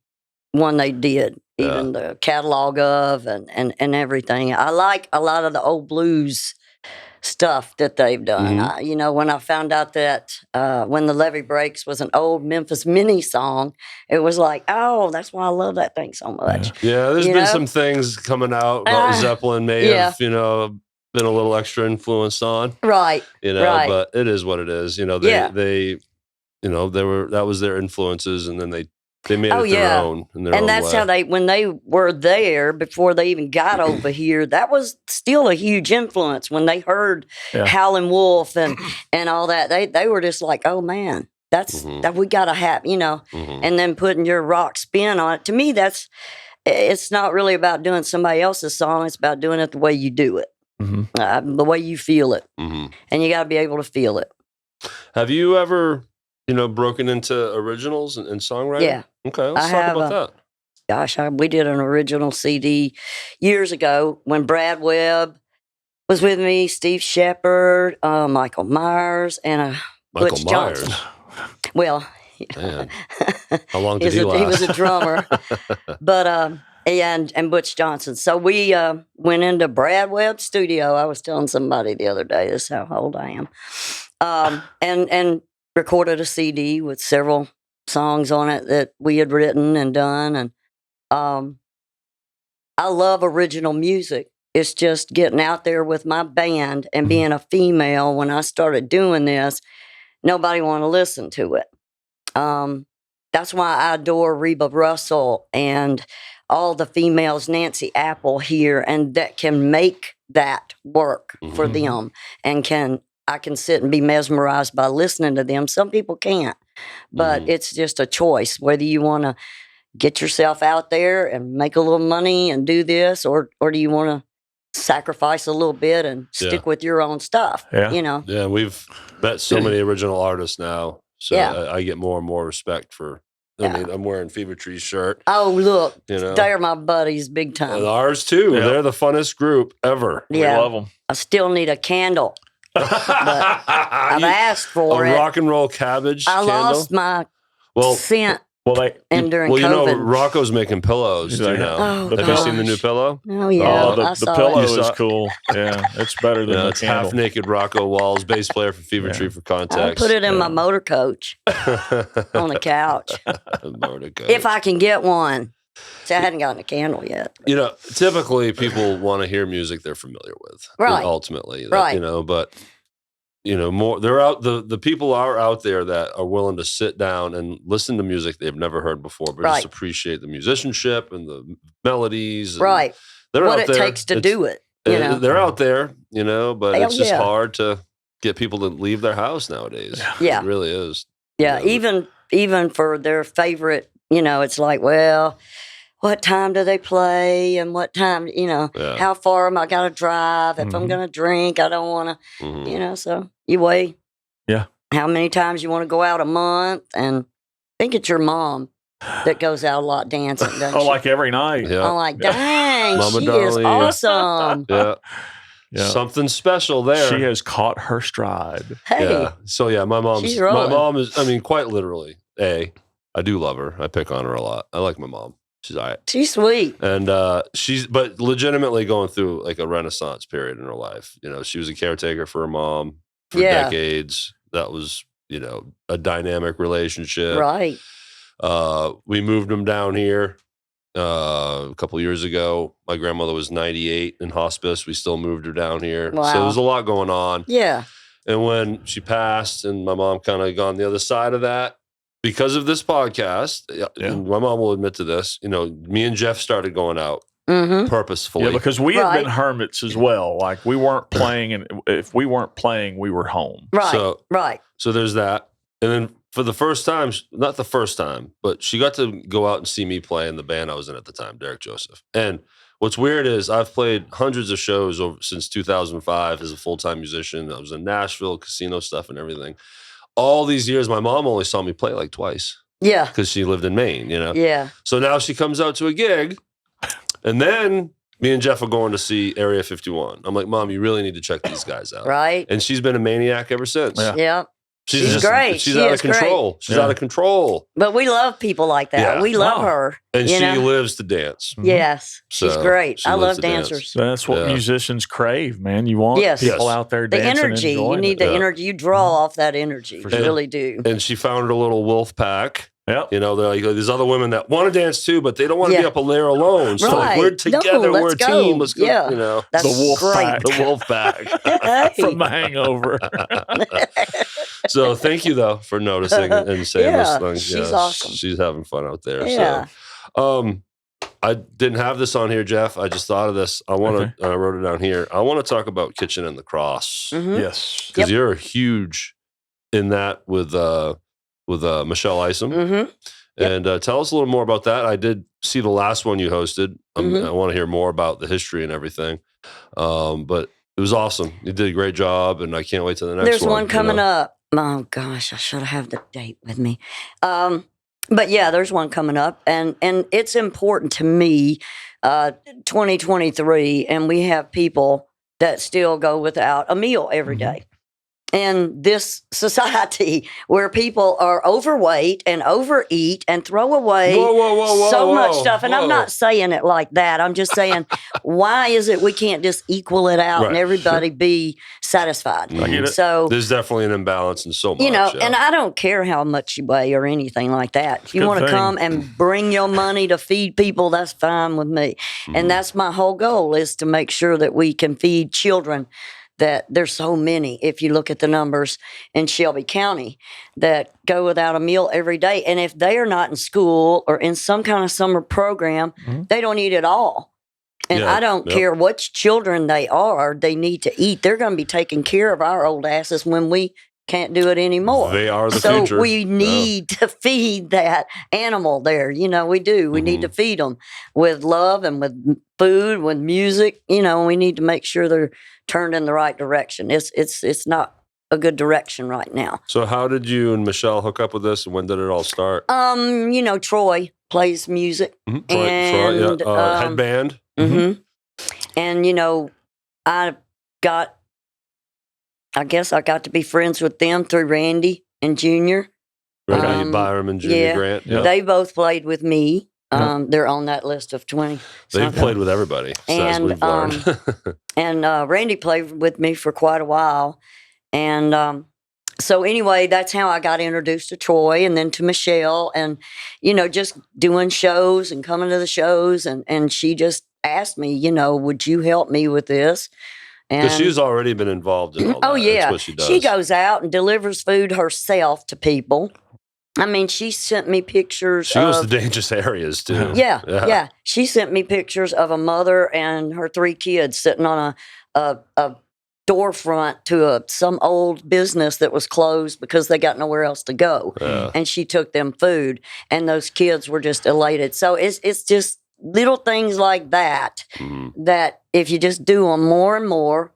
one they did, even the catalog of and everything. I like a lot of the old blues stuff that they've done. When I found out that When the Levee Breaks was an old Memphis mini song, it was like, oh, that's why I love that thing so much. Yeah, there's been some things coming out about Zeppelin may have, been a little extra influenced on. Right. Right. But it is what it is. They that was their influences, and then they made it their own in their own and that's way. how when they were there before they even got over here, that was still a huge influence when they heard Howlin' Wolf and all that. They were just like, oh man, That's that we got to have, and then putting your rock spin on it. To me, it's not really about doing somebody else's song. It's about doing it the way you do it, the way you feel it. And you got to be able to feel it. Have you ever, broken into originals and songwriting? Yeah. Okay, let's talk about that. Gosh, we did an original CD years ago when Brad Webb was with me, Steve Shepard, Michael Myers, and Butch Johnson. Well, man. How long did he last? He was a drummer, but and Butch Johnson. So we went into Brad Webb's studio. I was telling somebody the other day, this is how old I am, and recorded a CD with several songs on it that we had written and done. And I love original music. It's just getting out there with my band and being a female. When I started doing this, nobody wanted to listen to it. That's why I adore Reba Russell and all the females, Nancy Apple here, and that can make that work for them. And I can sit and be mesmerized by listening to them. Some people can't, but it's just a choice whether you want to get yourself out there and make a little money and do this, or do you want to sacrifice a little bit and stick with your own stuff? Yeah, we've met so many original artists now, so I get more and more respect for. I mean, I'm wearing Fever Tree's shirt. Oh, look, they're my buddies, big time. And ours too. Yeah. They're the funnest group ever. Yeah. We love them. I still need a candle, but I've asked for it. A rock and roll cabbage. I candle? lost my scent. Well, during well, COVID. Rocco's making pillows too now. Oh, Have you seen the new pillow? Oh, yeah. The pillow is cool. Yeah, it's better than the it's candle. half naked Rocco Walls, bass player for Fever Tree for context. I'll put it in my motor coach on the couch. Motor coach. If I can get one. See, I hadn't gotten a candle yet. Typically people want to hear music they're familiar with. Right. Ultimately. Right. But more they're out the people are out there that are willing to sit down and listen to music they've never heard before, but just appreciate the musicianship and the melodies. And right. They're what out it there. takes to do it. They're out there, but Hell it's just hard to get people to leave their house nowadays. Yeah. It really is. Yeah. Even for their favorite, it's like, well, what time do they play and what time, how far am I got to drive? If I'm going to drink, I don't want to, so you weigh how many times you want to go out a month. And I think it's your mom that goes out a lot dancing, doesn't she? Like every night. Yeah. I'm like, dang, Mama she Darlene. is awesome. Yeah. Something special there. She has caught her stride. Hey. Yeah. So my mom is, quite literally, I do love her. I pick on her a lot. I like my mom. She's all right. She's sweet. And but legitimately going through like a renaissance period in her life. She was a caretaker for her mom for decades. That was, a dynamic relationship. Right. We moved them down here a couple years ago. My grandmother was 98 in hospice. We still moved her down here. Wow. So there's a lot going on. Yeah. And when she passed and my mom kind of gone the other side of that, because of this podcast, and my mom will admit to this, me and Jeff started going out purposefully. Yeah, because we had been hermits as well. Like we weren't playing, and if we weren't playing, we were home. Right. So there's that. And then for the first time, not the first time, but she got to go out and see me play in the band I was in at the time, Derrick Joseph. And what's weird is I've played hundreds of shows since 2005 as a full-time musician. I was in Nashville, casino stuff and everything. All these years, my mom only saw me play like twice. Yeah. Because she lived in Maine, Yeah. So now she comes out to a gig, and then me and Jeff are going to see Area 51. I'm like, Mom, you really need to check these guys out. Right. And she's been a maniac ever since. Yeah. She's great. She's out of control. Great. She's out of control. But we love people like that. Yeah. We love her. And she lives to dance. Yes. She's great. I love dancers. That's what musicians crave, man. You want people out there dancing. The energy. You need the energy. You draw off that energy. You really do. And she found her little wolf pack. Yep. They're like, there's other women that want to dance too, but they don't want to be up there alone. So like, we're together, we're a team. Let's go. Yeah. That's the wolf pack. The wolf pack. From The Hangover. So thank you though for noticing and saying this thing. She's awesome. She's having fun out there. Yeah. So I didn't have this on here, Jeff. I just thought of this. I wrote it down here. I want to talk about Kitchen and the Cross. Yes. Because you're huge in that with with Michelle Isom. Mm-hmm. And tell us a little more about that. I did see the last one you hosted. I want to hear more about the history and everything. But it was awesome. You did a great job, and I can't wait to the next one. There's one coming up. Oh, gosh, I should have the date with me. But, yeah, there's one coming up, and it's important to me, 2023, and we have people that still go without a meal every day. In this society where people are overweight and overeat and throw away so much stuff. And I'm not saying it like that. I'm just saying, why is it we can't just equal it out and everybody be satisfied? I get it. So there's definitely an imbalance in so much. You know, and I don't care how much you weigh or anything like that. If you want to come and bring your money to feed people, that's fine with me. And that's my whole goal, is to make sure that we can feed children. That there's so many, if you look at the numbers in Shelby County, that go without a meal every day. And if they are not in school or in some kind of summer program, they don't eat at all. And I don't care which children they are, they need to eat. They're going to be taking care of our old asses when we can't do it anymore. They are the so future. We need to feed that animal there. You know, we do. We need to feed them with love and with food, with music. You know, we need to make sure they're turned in the right direction. It's not a good direction right now. So how did you and Michelle hook up with this, and when did it all start? You know, Troy plays music. Troy, headband. And, you know, I guess I got to be friends with them through Randy and Junior. Byram and Junior Grant. Yeah. They both played with me. They're on that list of 20. They've played with everybody, as we've learned. And Randy played with me for quite a while. And so anyway, that's how I got introduced to Troy and then to Michelle. And, you know, just doing shows and coming to the shows. And she just asked me, you know, would you help me with this? Because she's already been involved in all that. Oh, yeah. That's what she does. She goes out and delivers food herself to people. I mean, she sent me pictures. She goes to dangerous areas, too. Yeah. She sent me pictures of a mother and her 3 kids sitting on a door front to some old business that was closed because they got nowhere else to go. And she took them food, and those kids were just elated. So it's just little things like that, that if you just do them more and more,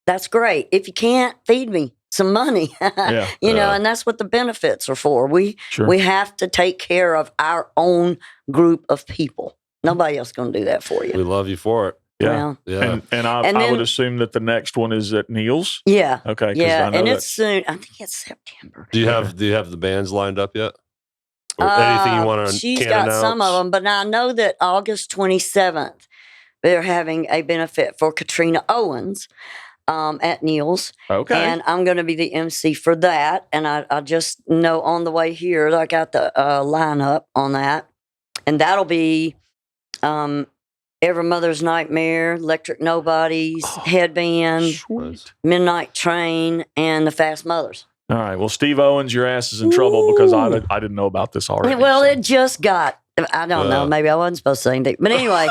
that's great. If you can't, feed me some money, you know, and that's what the benefits are for. We have to take care of our own group of people. Nobody else going to do that for you. We love you for it. Yeah. Yeah. And I would assume that the next one is at Neil's. Yeah. Okay. Yeah. And it's soon. I think it's September. Do you have the bands lined up yet? Or anything you want to She's got announce? some of them, but I know that August 27th, they're having a benefit for Katrina Owens at Neil's. Okay. And I'm going to be the MC for that. And I just know on the way here, I got the lineup on that. And that'll be Every Mother's Nightmare, Electric Nobodies, Headband, Midnite Train, and the Fast Mothers. All right. Well, Steve Owens, your ass is in trouble because I didn't know about this already. Well, it just got, I don't know, maybe I wasn't supposed to say anything. But anyway,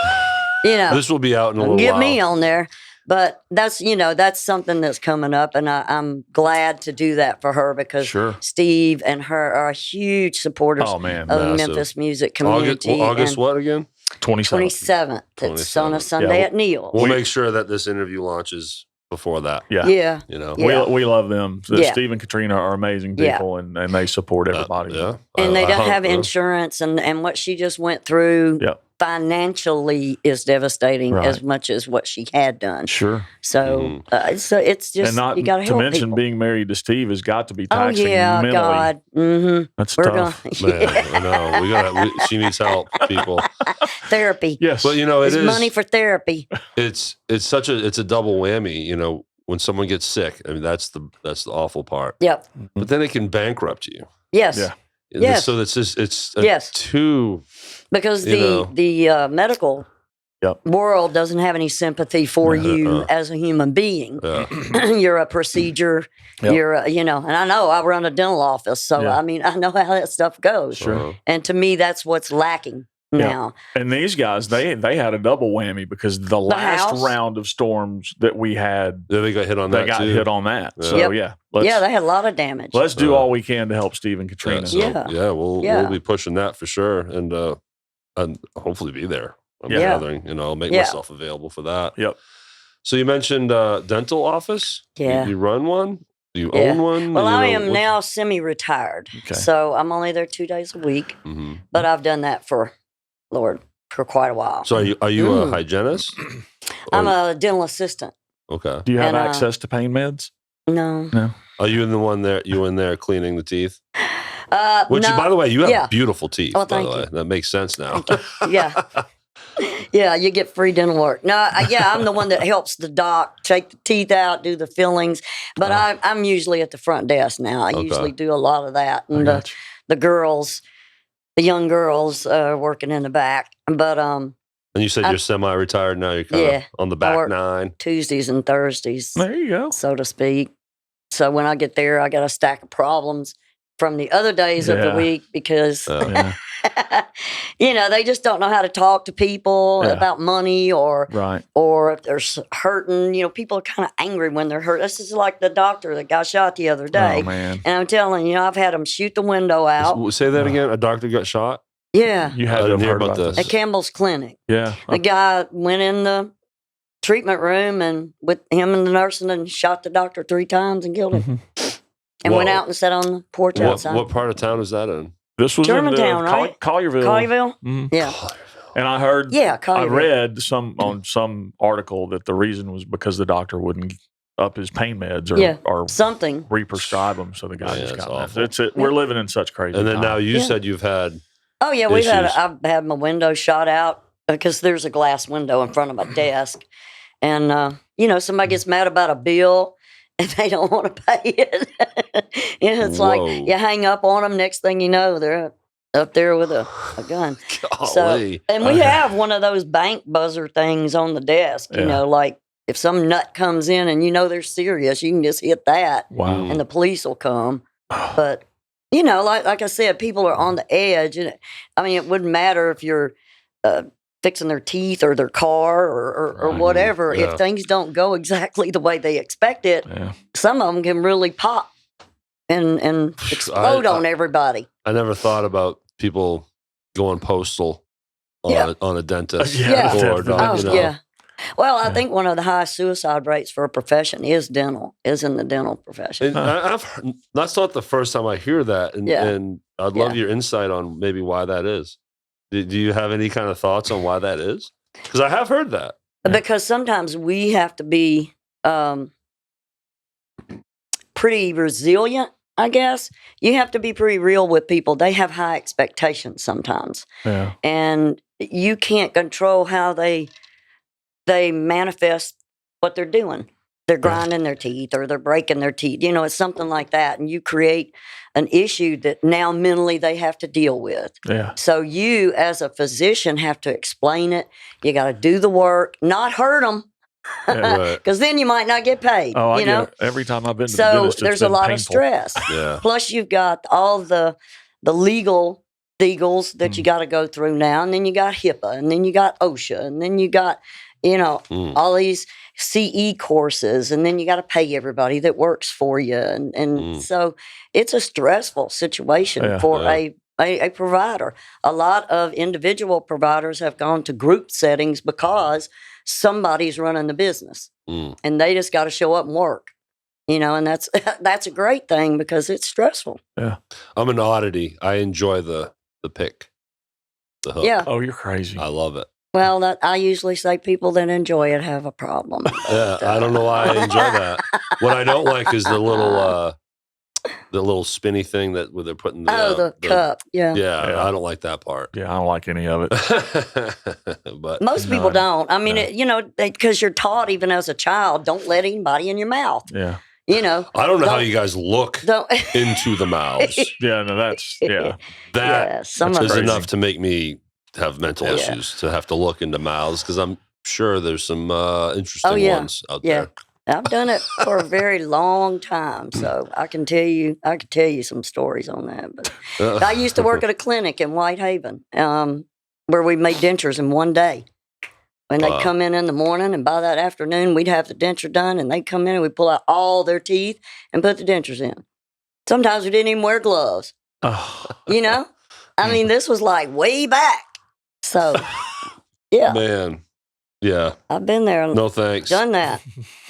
you know. This will be out in a little while. Get me on there. But that's, you know, that's something that's coming up. And I'm glad to do that for her because Steve and her are huge supporters of the Memphis music community. August what again? 27th. It's on a Sunday at Neil's. We'll make sure that this interview launches before that. Yeah. You know, we love them. Steve and Katrina are amazing people, and they support everybody. And they don't have insurance, and what she just went through financially is devastating as much as what she had done. Sure. So, so it's just, and not you got to help mention people. being married to Steve has got to be taxing mentally. God. Mm-hmm. That's tough. Man, I know. She needs help, people. Therapy. Yes. But, you know, it's money for therapy. It's a double whammy, you know, when someone gets sick. I mean, that's the awful part. Yep. But then it can bankrupt you. Yes. Yeah. Yes. So it's too, because the medical world doesn't have any sympathy for you as a human being. You're a procedure. You're and I know I run a dental office, so I mean I know how that stuff goes. Sure. And to me, that's what's lacking now. And these guys, they had a double whammy because the last house? round of storms that we had, Yeah, they got hit on that they got too. hit on that. Yeah. So Yep. yeah, Yeah, they had a lot of damage. let's do all we can to help Steve and Katrina. Yeah, so, Yeah. yeah, we'll Yeah. be pushing that for sure, and hopefully be there. I'm Yeah. gathering, I'll make Yeah. myself available for that. Yep. So you mentioned dental office. Yeah. You run one. You Yeah. own one. Well, I know, am now semi-retired, Okay. so I'm only there 2 days a week. Mhm. But I've done that for quite a while. So are you a hygienist? I'm Or- a dental assistant. okay. Do you have And, access to pain meds? No, Are you in the one there? You in there cleaning the teeth? no, By the way, you have yeah. beautiful teeth. Oh, by the thank way, you. that makes sense now. yeah. Yeah, you get free dental work. No, I'm the one that helps the doc take the teeth out, do the fillings. But I'm usually at the front desk now. I Okay. usually do a lot of that. I And got you. the girls, the young girls, working in the back. But And you said you're semi-retired now. You're kind of Yeah. on the I back work- nine. Tuesdays and Thursdays, There you go. so to speak. So when I get there, I got a stack of problems from the other days of the Yeah. week because Yeah. they just don't know how to talk to people Yeah. about money or Right. if they're hurting. People are kind of angry when they're hurt. This is like the doctor that got shot the other day. Oh man. And I'm telling you, I've had them shoot the window out. Say that again. A doctor got shot. Yeah, You I had to didn't have hear heard about about this. at Campbell's Clinic. Yeah. The guy went in the treatment room and with him and the nurse and shot the doctor 3 times and killed him. And went Whoa. out and sat on the porch What, outside. what part of town is that in? This was Germantown, in right? Collierville. Collierville? Mhm. Yeah. And I heard, Yeah, I Collierville. read on some article that the reason was because the doctor wouldn't up his pain meds or Something. re-prescribe them. So the guy Yeah, just that's got awful. We're living in such crazy And then now times. you Yeah. said you've had. Oh, yeah, Issues. I've had my window shot out because there's a glass window in front of my desk. And, somebody gets mad about a bill and they don't want to pay it. It's Whoa. like you hang up on them. Next thing you know, they're up there with a gun. Golly. And we have one of those bank buzzer things on the desk, Yeah. like if some nut comes in and they're serious, you can just hit that Wow. and the police will come. But, like I said, people are on the edge. And it wouldn't matter if you're fixing their teeth or their car or Right. whatever. Yeah. If things don't go exactly the way they expect it, Yeah. some of them can really pop and explode on everybody. I never thought about people going postal on a dentist Yeah. board. Oh, yeah. Well, I Yeah. think one of the highest suicide rates for a profession is in the dental profession. And I've heard, that's not the first time I hear that, and, Yeah. and I'd love Yeah. your insight on maybe why that is. Do you have any kind of thoughts on why that is? Because I have heard that. Because sometimes we have to be pretty resilient, I guess. You have to be pretty real with people. They have high expectations sometimes. Yeah. And you can't control how they manifest what they're doing. They're grinding their teeth or they're breaking their teeth. It's something like that. And you create an issue that now mentally they have to deal with. Yeah. So you, as a physician, have to explain it. You got to do the work, not hurt them, Yeah. Right. because then you might not get paid. Oh, I you get know. it. Every time I've been to the So dentist, it's there's a been lot of painful. stress. Yeah. Plus, you've got all the legal deagles that you got to go through now, and then you got HIPAA, and then you got OSHA, and then you got all these CE courses, and then you got to pay everybody that works for you, and so it's a stressful situation for a provider. A lot of individual providers have gone to group settings because somebody's running the business, and they just got to show up and work. And that's a great thing because it's stressful. Yeah. I'm an oddity. I enjoy the pick, the hook. Yeah. Oh, you're crazy. I love it. Well, I usually say people that enjoy it have a problem. Yeah, I don't know why I enjoy that. What I don't like is the little spinny thing where they're putting the cup. Yeah. Yeah, I don't like that part. Yeah, I don't like any of it. But Most people None. don't. Because you're taught even as a child, don't let anybody in your mouth. Yeah. I don't know how you guys look Don't. into the mouths. Yeah, no, that's, yeah. That some is of crazy. enough to make me have mental issues to have to look into mouths because I'm sure there's some interesting ones out Yeah. there. I've done it for a very long time, so I could tell you some stories on that. But I used to work at a clinic in Whitehaven, where we made dentures in one day. When they'd come in the morning, and by that afternoon, we'd have the denture done, and they'd come in and we'd pull out all their teeth and put the dentures in. Sometimes we didn't even wear gloves. Oh. You know? I mean, this was like way back. So, yeah. Man. Yeah. I've been there. No thanks. Done that.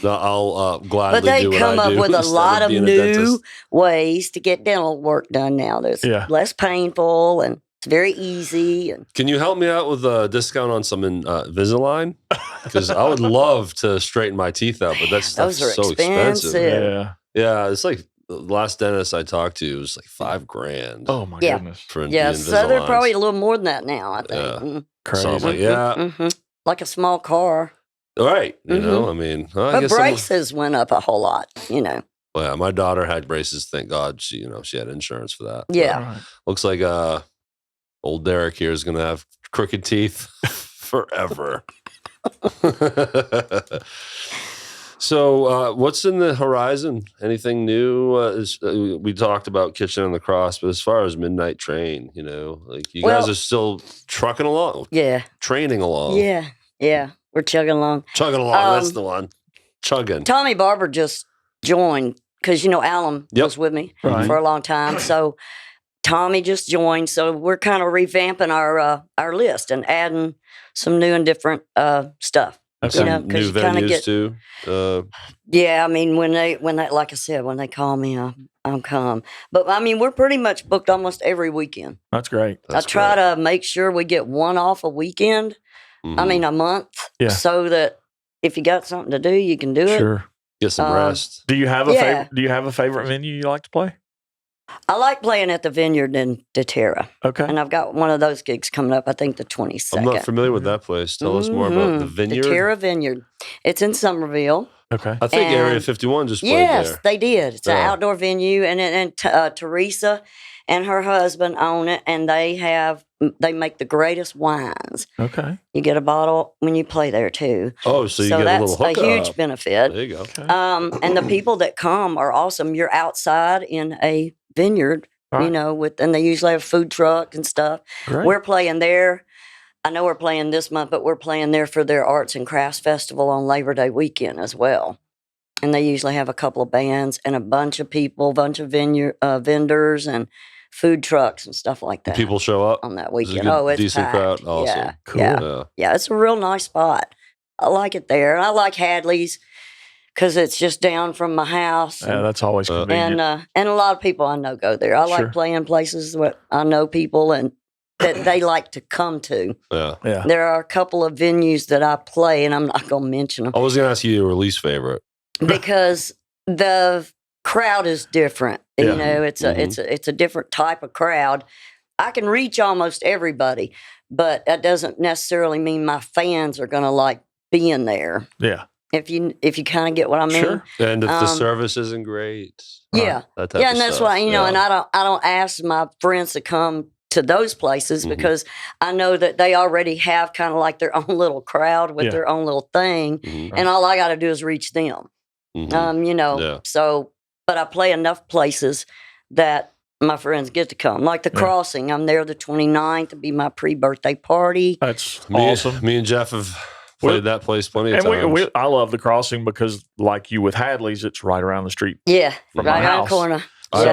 No, I'll gladly But they do what come I up do with a instead lot of being a new dentist. ways to get dental work done now. That's less painful and it's very easy. And Can you help me out with a discount on some Invisalign? Because I would love to straighten my teeth out, but that stuff's those are so expensive. Yeah. Yeah, it's like the last dentist I talked to was like $5,000. Oh my Yeah. goodness. For yeah, the so they're Invisaligns. probably a little more than that now, I think. Yeah. Mm. Crazy. So I'm like, yeah, Mhm. Like a small car. right. You know, I mean, I But guess braces went up a whole lot, you know. well, yeah, my daughter had braces. Thank God, she had insurance for that. Yeah. Right. Looks like old Derrick here is gonna have crooked teeth forever. So, what's in the horizon? Anything new? We talked about Kitchen and the Cross, but as far as Midnite Train, like you guys are still trucking along, Yeah. training along, Yeah. Yeah. We're chugging along. chugging along. That's the one, chugging. Tommy Barber just joined because, Alan was with me for a long time. So Tommy just joined. So we're kind of revamping our list and adding some new and different stuff. Some because new venues too. Yeah, I mean, when they, like I said, when they call me, I'll come. But I mean, we're pretty much booked almost every weekend. That's great. I try to make sure we get one off a weekend. I mean, a month. Yeah. So that if you got something to do, you can do it. Sure. Get some rest. Do you have a Yeah. Do you have a favorite venue you like to play? I like playing at the Vineyard in Deterra. Okay. And I've got one of those gigs coming up, I think the 22nd. I'm not familiar with that place. Tell us more about the Vineyard. Deterra Vineyard. It's in Somerville. Okay. I think Area And- 51 just played Yes, there. they did. It's an Yeah. outdoor venue, and Teresa and her husband own it, and they make the greatest wines. Okay. You get a bottle when you play there too. Oh, so you get a that's little hookup. huge benefit. There you go. And the people that come are awesome. You're outside in a vineyard, Right. and they usually have food truck and stuff. Great. We're playing there. I know we're playing this month, but we're playing there for their Arts and Crafts Festival on Labor Day weekend as well. And they usually have a couple of bands and a bunch of people, bunch of vendors and food trucks and stuff like that. People show up on that Is it a weekend. good, Oh, it's decent packed. crowd. Awesome. Yeah, Cool. yeah. Yeah, it's a real nice spot. I like it there. And I like Hadley's because it's just down from my house. Yeah, that's always convenient. And a lot of people I know go there. I Sure. like playing places where I know people and that they like to come to. Yeah. Yeah. There are a couple of venues that I play, and I'm not going to mention them I was going to ask you your least favorite. because the crowd is different. Yeah. You know, it's a different type of crowd. I can reach almost everybody, but that doesn't necessarily mean my fans are going to like being there. Yeah. If you kind of get what I mean. Sure. And if the service isn't great. Yeah. That type Yeah, of and that's stuff. why, Yeah. and I don't ask my friends to come to those places Mm-hmm. because I know that they already have kind of like their own little crowd with Yeah. their own little thing, and all I got to do is reach them. Mhm. Yeah. So, but I play enough places that my friends get to come. Like the Yeah. Crossing, I'm there the 29th to be my pre-birthday party. That's Me, awesome. Me and Jeff have played that place plenty of And times. I love the Crossing because, like you with Hadley's, it's right around the street. Yeah, From right my around house. the corner.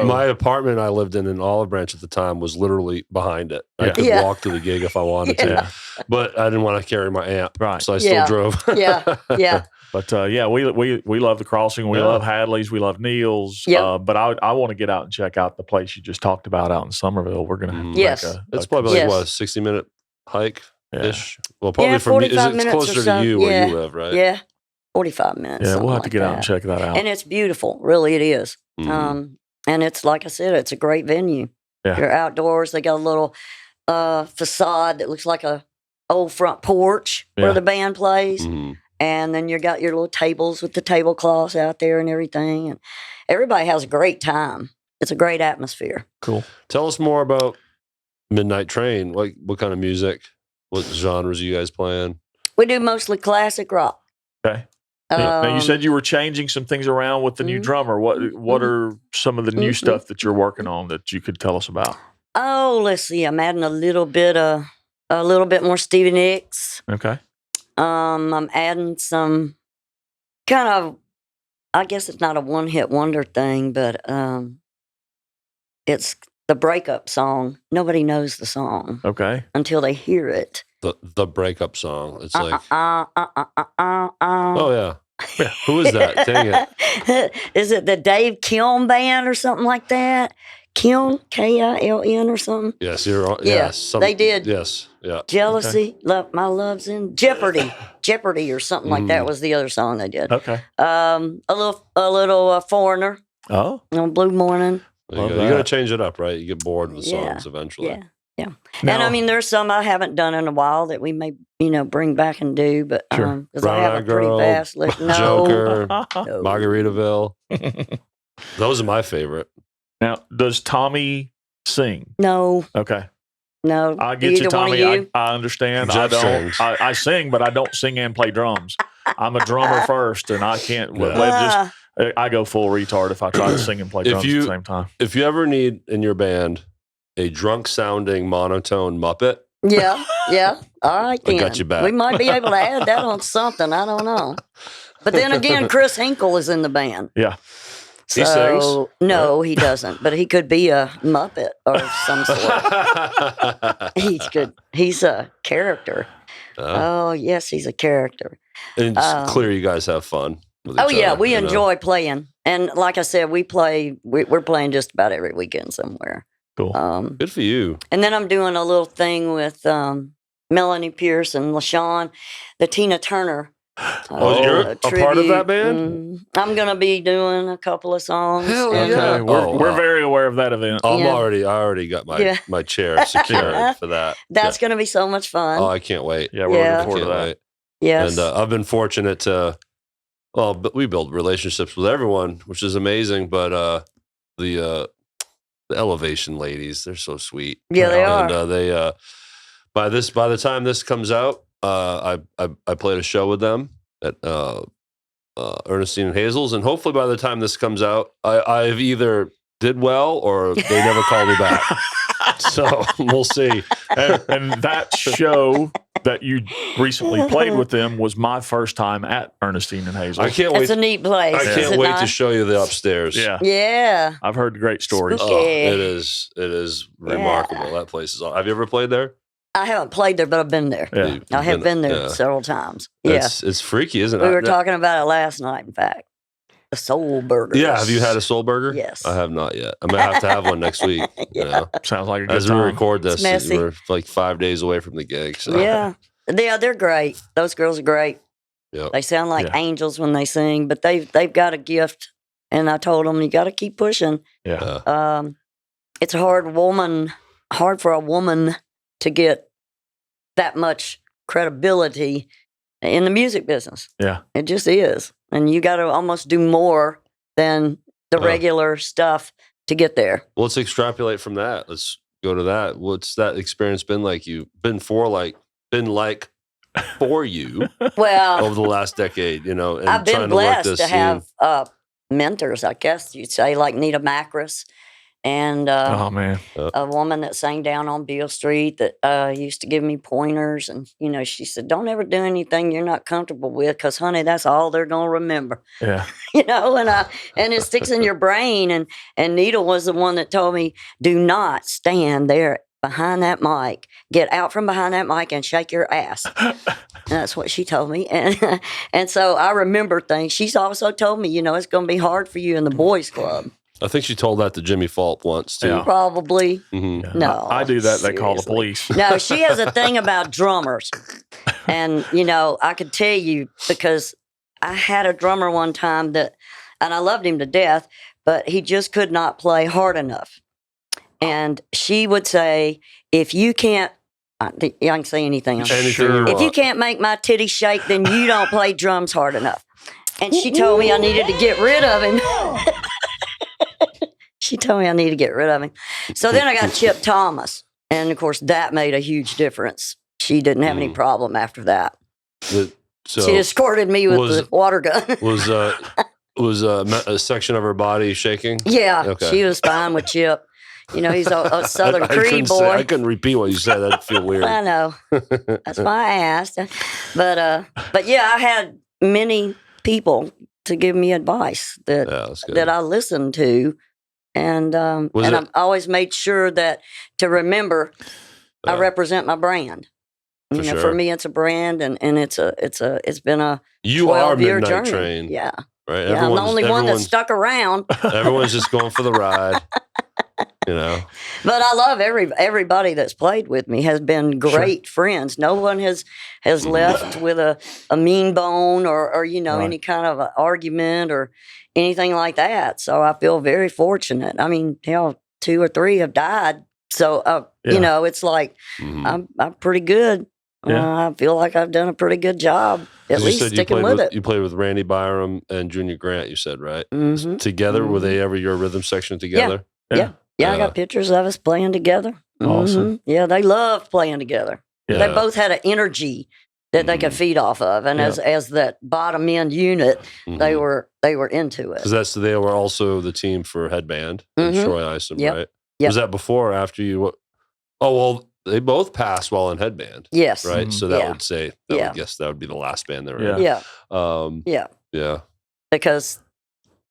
My apartment I lived in Olive Branch at the time was literally behind it. I Yeah. could Yeah. walk to the gig if I wanted to, Yeah. but I didn't want to carry my amp, Right. so I still Yeah. drove. Yeah, yeah. But yeah, we love the Crossing. We Yeah. love Hadley's. We love Neil's. Yep. But I want to get out and check out the place you just talked about out in Somerville. We're going to have to Yes. make It's probably Yes. like what, a 60-minute hike Yeah. ish. Well, probably Yeah, for me, 45 it's minutes or closer so. to you where you Yeah. live, right? Yeah, 45 minutes. Yeah, we'll something have to like get out that. and check that out. And it's beautiful, really. It is. Mhm. And it's like I said, it's a great venue. Yeah. You're outdoors. They got a little facade that looks like a old front porch Yeah. where the band plays, Mhm. and then you got your little tables with the tablecloths out there and everything, and everybody has a great time. It's a great atmosphere. Cool. Tell us more about Midnite Train. Like, what kind of music? What genres are you guys playing? We do mostly classic rock. Okay. Now, you Um, said you were changing some things around with the new Mhm. drummer. What are some of the new Mhm. stuff that you're working on that you could tell us about? Oh, let's see. I'm adding a little bit of a little bit more Stevie Nicks. Okay. I'm adding some kind of, I guess it's not a one-hit wonder thing, but it's the breakup song. Nobody knows the song Okay. until they hear it. The breakup song. It's like, oh yeah. Who is that? Dang it. Is it the Dave Kiln Band or something like that? Kiln, Kiln or something? Yes, you're on. Yeah, Yes, they did. Yes, yeah. Jealousy, love, my love's in Jeopardy. Jeopardy or something like that was the other song they did. Okay. A little Foreigner, Oh. on Blue Morning. There you Love go. You got to that. change it up, right? You get bored with Yeah, songs eventually. Yeah, yeah. Now- And I mean, there's some I haven't done in a while that we may, bring back and do, but Sure. because I have a Brown-Eyed pretty Girl, vast list. No, Joker, no. Margaritaville. Those are my favorite. Now, does Tommy sing? No, Okay. no. I get you, Either one of Tommy. you? I understand. Jeff I don't. sings. I sing, but I don't sing and play drums. I'm a drummer first, and I can't. Yeah. I go full retard if I try to sing and play If drums you- at the same time. If you ever need in your band a drunk sounding monotone Muppet, Yeah, yeah. All right, I then. got you back. We might be able to add that on something. I don't know. But then again, Chris Hinkle is in the band. Yeah. He sings? No, he doesn't. But he could be a Muppet or some sort. He's a character. Oh, yes, he's a character. And it's clear you guys have fun. With Oh, each yeah, other, we you know? enjoy playing. And like I said, we're playing just about every weekend somewhere. Cool. Good for you. And then I'm doing a little thing with Melanie Pierce and LaShawn, the Tina Turner. Oh, you're a part of that band? I'm going to be doing a couple of songs. Hell and, yeah. Okay, Oh, we're wow. very aware of that event. I Yeah. already got my Yeah. my chair secured for that. That's going to be so much fun. Oh, I can't wait. Yeah, we're Yeah. looking I forward to can't that. wait. yes. And I've been fortunate to, but we build relationships with everyone, which is amazing. But the Elevation ladies, they're so sweet. Yeah, they are. And they by the time this comes out, I played a show with them at Ernestine and Hazel's, and hopefully by the time this comes out, I've either did well or they never called me back. So we'll see. And that show that you recently played with them was my first time at Ernestine and Hazel. I can't wait. It's a neat place. I is can't it wait not? to show you the upstairs. Yeah, Yeah. I've heard great stories. Spooky. Oh, it is remarkable. That place is. Have you ever played there? I haven't played there, but I've been there. Yeah. You've I have been there yeah. several times. Yeah. It's freaky, isn't it? We were talking about it last night, in fact. The Soul Burgers. Yeah, have you had a soul burger? Yes. I have not yet. I'm gonna have to have one next week. You know? Sounds like a good As we time. record this, It's messy. we're like 5 days away from the gig. So Yeah. They're great. Those girls are great. Yep. They sound like Yeah. angels when they sing, but they've got a gift. And I told them, you got to keep pushing. Yeah. It's hard for a woman to get that much credibility in the music business. Yeah. It just is. And you got to almost do more than the Uh-huh. regular stuff to get there. Well, let's extrapolate from that. Let's go to that. What's that experience been like? Been like for you Well, over the last decade? You know, and I've been trying to work blessed this to scene. have mentors, I guess you'd say, like Nita Macris and Oh man. a woman that sang down on Beale Street that used to give me pointers. And, she said, don't ever do anything you're not comfortable with because, honey, that's all they're going to remember. Yeah. And it sticks in your brain. And Nita was the one that told me, do not stand there behind that mic. Get out from behind that mic and shake your ass. And that's what she told me. And so I remember things. She's also told me, it's going to be hard for you in the boys club. I think she told that to Jimmy Falk once too. Yeah. Probably. Mhm. No. I do that. They call the seriously. police. No, she has a thing about drummers. And, I could tell you because I had a drummer one time and I loved him to death, but he just could not play hard enough. And she would say, if you can't, I can say anything. Anything you If you want. can't make my titty shake, then you don't play drums hard enough. And she told me I needed to get rid of him. She told me I needed to get rid of him. So then I got Chip Thomas. And of course, that made a huge difference. She didn't have any problem after that. So She escorted me with was- the water gun. was a section of her body shaking? Yeah, Okay. she was fine with Chip. You know, he's a Southern I Cree couldn't boy. I couldn't repeat what you said. That'd feel weird. I know. That's why I asked. But yeah, I had many people to give me advice that I listened to, and I've always made sure that to remember I represent my brand. You know, for me, it's a brand, and it's been a 12-year Midnite journey. Train. Yeah, right. yeah. I'm the only one that stuck around. Everyone's just going for the ride. You know, but I love everybody that's played with me has been great friends. No one has left with a mean bone or you know any kind of a argument or anything like that. So I feel very fortunate. I mean, hell, 2 or 3 have died. So you know, it's like I'm pretty good. I feel like I've done a pretty good job. At least sticking with it. You played with Randy Byram and Junior Grant. You said right together. Were they ever your rhythm section together? Yeah, I got pictures of us playing together. Awesome. Yeah, they loved playing together. Yeah. They both had an energy that they could feed off of, and as that bottom end unit, they were into it. Because they were also the team for Headband and Troy Isom, right? Yep. Was that before or after you? Oh well, they both passed while in Headband. Yes. Right. So that would say, I would guess that would be the last band they were in. Yeah. Yeah. Because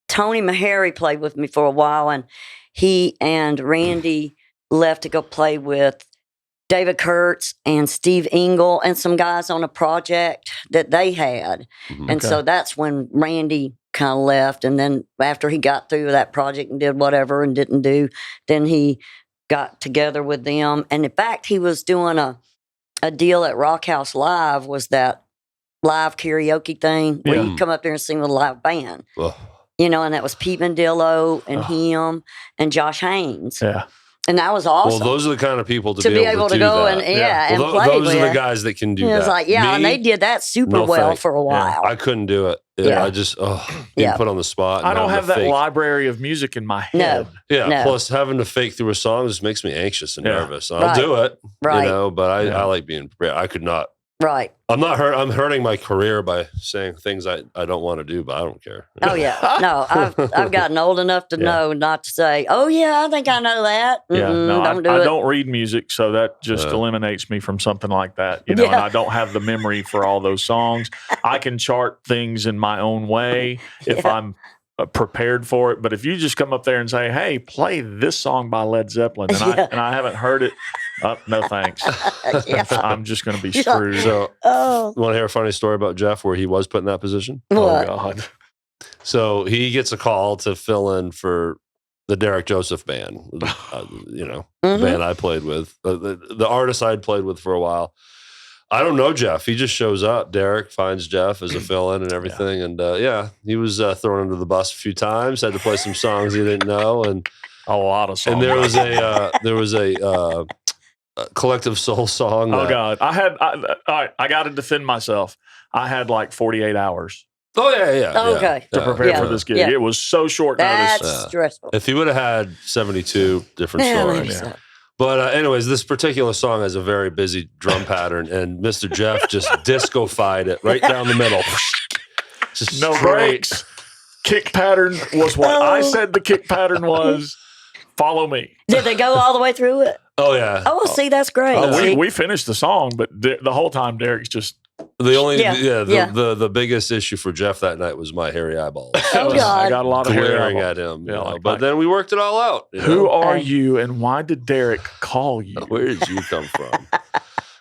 Tony Meharry played with me for a while, and he and Randy left to go play with David Kurtz and Steve Engel and some guys on a project that they had. And so that's when Randy kind of left. And then after he got through that project and did whatever and didn't do, then he got together with them. And in fact, he was doing a deal at Rock House Live, was that live karaoke thing where you come up there and sing with a live band. You know, and that was Pete Mandillo and him and Josh Haynes. Yeah. And that was awesome. Well, those are the kind of people to be able to go that. and well, play those with. are the guys that can do that. It's like, and they did that super well for a while. I couldn't do it. I just, being put on the spot. I don't have that library of music in my head. No. Plus, having to fake through a song just makes me anxious and nervous. I'll do it, you know, but I like being prepared. I could not. Right. I'm hurting my career by saying things I don't want to do, but I don't care. Oh yeah. No, I've gotten old enough to know not to say, "Oh yeah, I think I know that." No, I don't read music, so that just eliminates me from something like that. You know, and I don't have the memory for all those songs. I can chart things in my own way if I'm prepared for it. But if you just come up there and say, "Hey, play this song by Led Zeppelin," and I haven't heard it. No thanks. I'm just going to be screwed. So, you want to hear a funny story about Jeff where he was put in that position? What? Oh, God. So he gets a call to fill in for the Derrick Joseph band, you know, the band I played with, the artist I'd played with for a while. I don't know Jeff. He just shows up. Derrick finds Jeff as a fill-in and everything. And he was thrown under the bus a few times, had to play some songs he didn't know. And a lot of songs. And there was a Collective Soul song. Oh God. I got to defend myself. I had like 48 hours. Oh yeah. Okay. To prepare for this gig. Yeah. It was so short notice. That's stressful. If he would have had 72 different stories. But anyways, this particular song has a very busy drum pattern, and Mr. Jeff just disco-fied it right down the middle. Just no straight. breaks. Kick pattern was what I said the kick pattern was. Follow me. Did they go all the way through it? Oh, yeah. Oh, see, that's great. We finished the song, but the whole time Derrick's just... The biggest issue for Jeff that night was my hairy eyeballs. Oh, God. I got a lot of glaring hairy at him. Yeah, you know? But then we worked it all out. Who are you and why did Derrick call you? Where did you come from?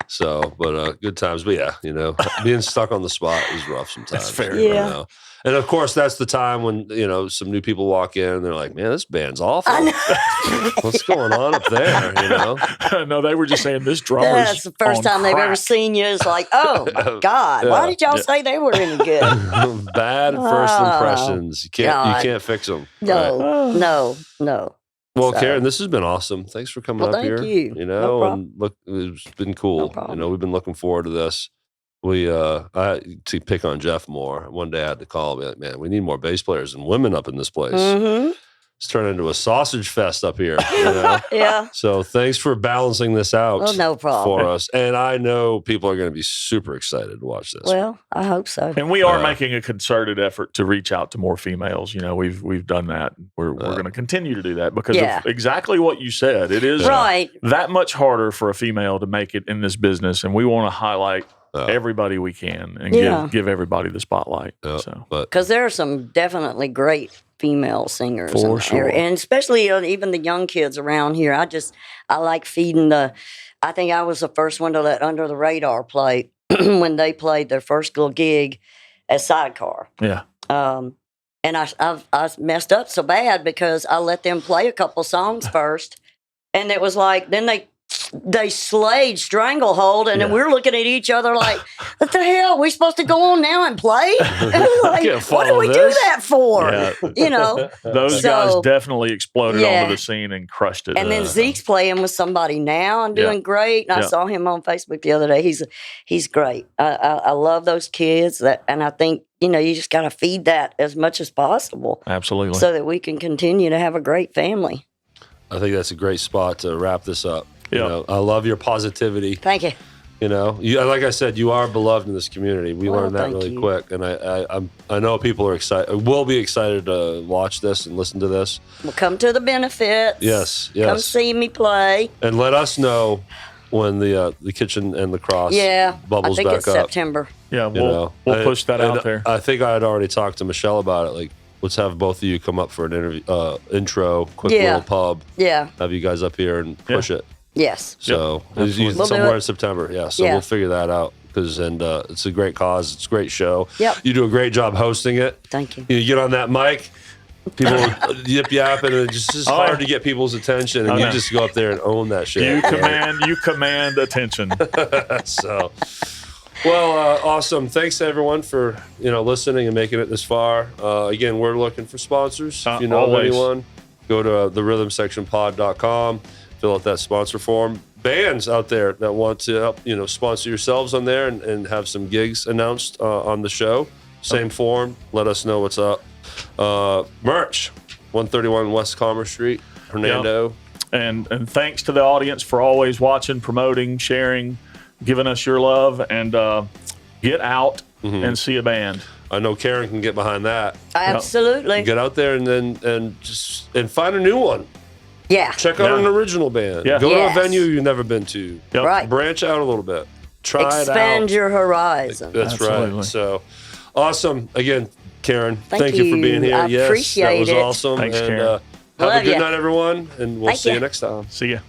So, but good times. But yeah, you know, being stuck on the spot is rough sometimes. That's fair. Yeah. You know? And of course, that's the time when, you know, some new people walk in and they're like, man, this band's awful. What's going on up there? You know? No, they were just saying this drummer's That's the first time they've ever seen you. It's like, oh my God, why did y'all say they were any good? Bad first impressions. You can't fix them. No, no. Well, Karen, this has been awesome. Thanks for coming up here. Thank you. You know, and look, it's been cool. You know, we've been looking forward to this. I to pick on Jeff more. One day I had to call and be like, man, we need more bass players and women up in this place. It's turned into a sausage fest up here. You know? Yeah. So thanks for balancing this out Oh, no problem. for us. And I know people are going to be super excited to watch this. Well, I hope so. And we are making a concerted effort to reach out to more females. You know, we've done that. We're going to continue to do that because of exactly what you said. It is right. That much harder for a female to make it in this business, and we want to highlight everybody we can and give everybody the spotlight. So, because there are some definitely great female singers For in the sure. area. And especially even the young kids around here. I like feeding I think I was the first one to let Under the Radar play when they played their first little gig at Sidecar. yeah. And I messed up so bad because I let them play a couple songs first, and it was like then they slayed Stranglehold, and then we're looking at each other like, what the hell? We supposed to go on now and play? Like, what do we do that for? Yeah. You know, Those guys definitely exploded onto the scene and crushed it. And then Zeke's playing with somebody now and doing great. And I saw him on Facebook the other day. He's great. I love those kids. And I think, you just got to feed that as much as possible. Absolutely. So that we can continue to have a great family. I think that's a great spot to wrap this up. Yeah. You know, I love your positivity. Thank you. You know, like I said, you are beloved in this community. We learned that really you. quick, and I know people are excited. Will be excited to watch this and listen to this. Well, come to the benefits. Yes. Come see me play. And let us know when the kitchen and the cross bubbles I think back it's up. September. Yeah, we'll push that out there. I think I had already talked to Michelle about it. Like, let's have both of you come up for an interview, intro, quick little pub. Yeah. Have you guys up here and push it. Yes. So somewhere in September. Yeah. So we'll figure that out it's a great cause. It's a great show. Yep. You do a great job hosting it. Thank you. You get on that mic, people yip yapping, and it's just hard to get people's attention, and you just go up there and own that shit. You command attention. So, well, awesome. Thanks to everyone for listening and making it this far. Again, we're looking for sponsors. If you know of anyone, go to therhythmsectionpod.com. Fill out that sponsor form. Bands out there that want to help, sponsor yourselves on there and have some gigs announced on the show. Same form. Let us know what's up. Merch, 131 West Commerce Street, Hernando. Yep. And thanks to the audience for always watching, promoting, sharing, giving us your love, and get out and see a band. I know Karen can get behind that. Absolutely. Get out there and find a new one. Yeah. Check out an original band. Yeah. Go to a venue you've never been to. Yep. Right. Branch out a little bit. Try it out. Expand your horizon. That's Absolutely. right. So awesome. Again, Karen, Thank thank you for being here. I yes, appreciate that was it. awesome. Thanks, and Karen. have Love a good ya. night, everyone, and we'll Thank see you ya. next time. See ya.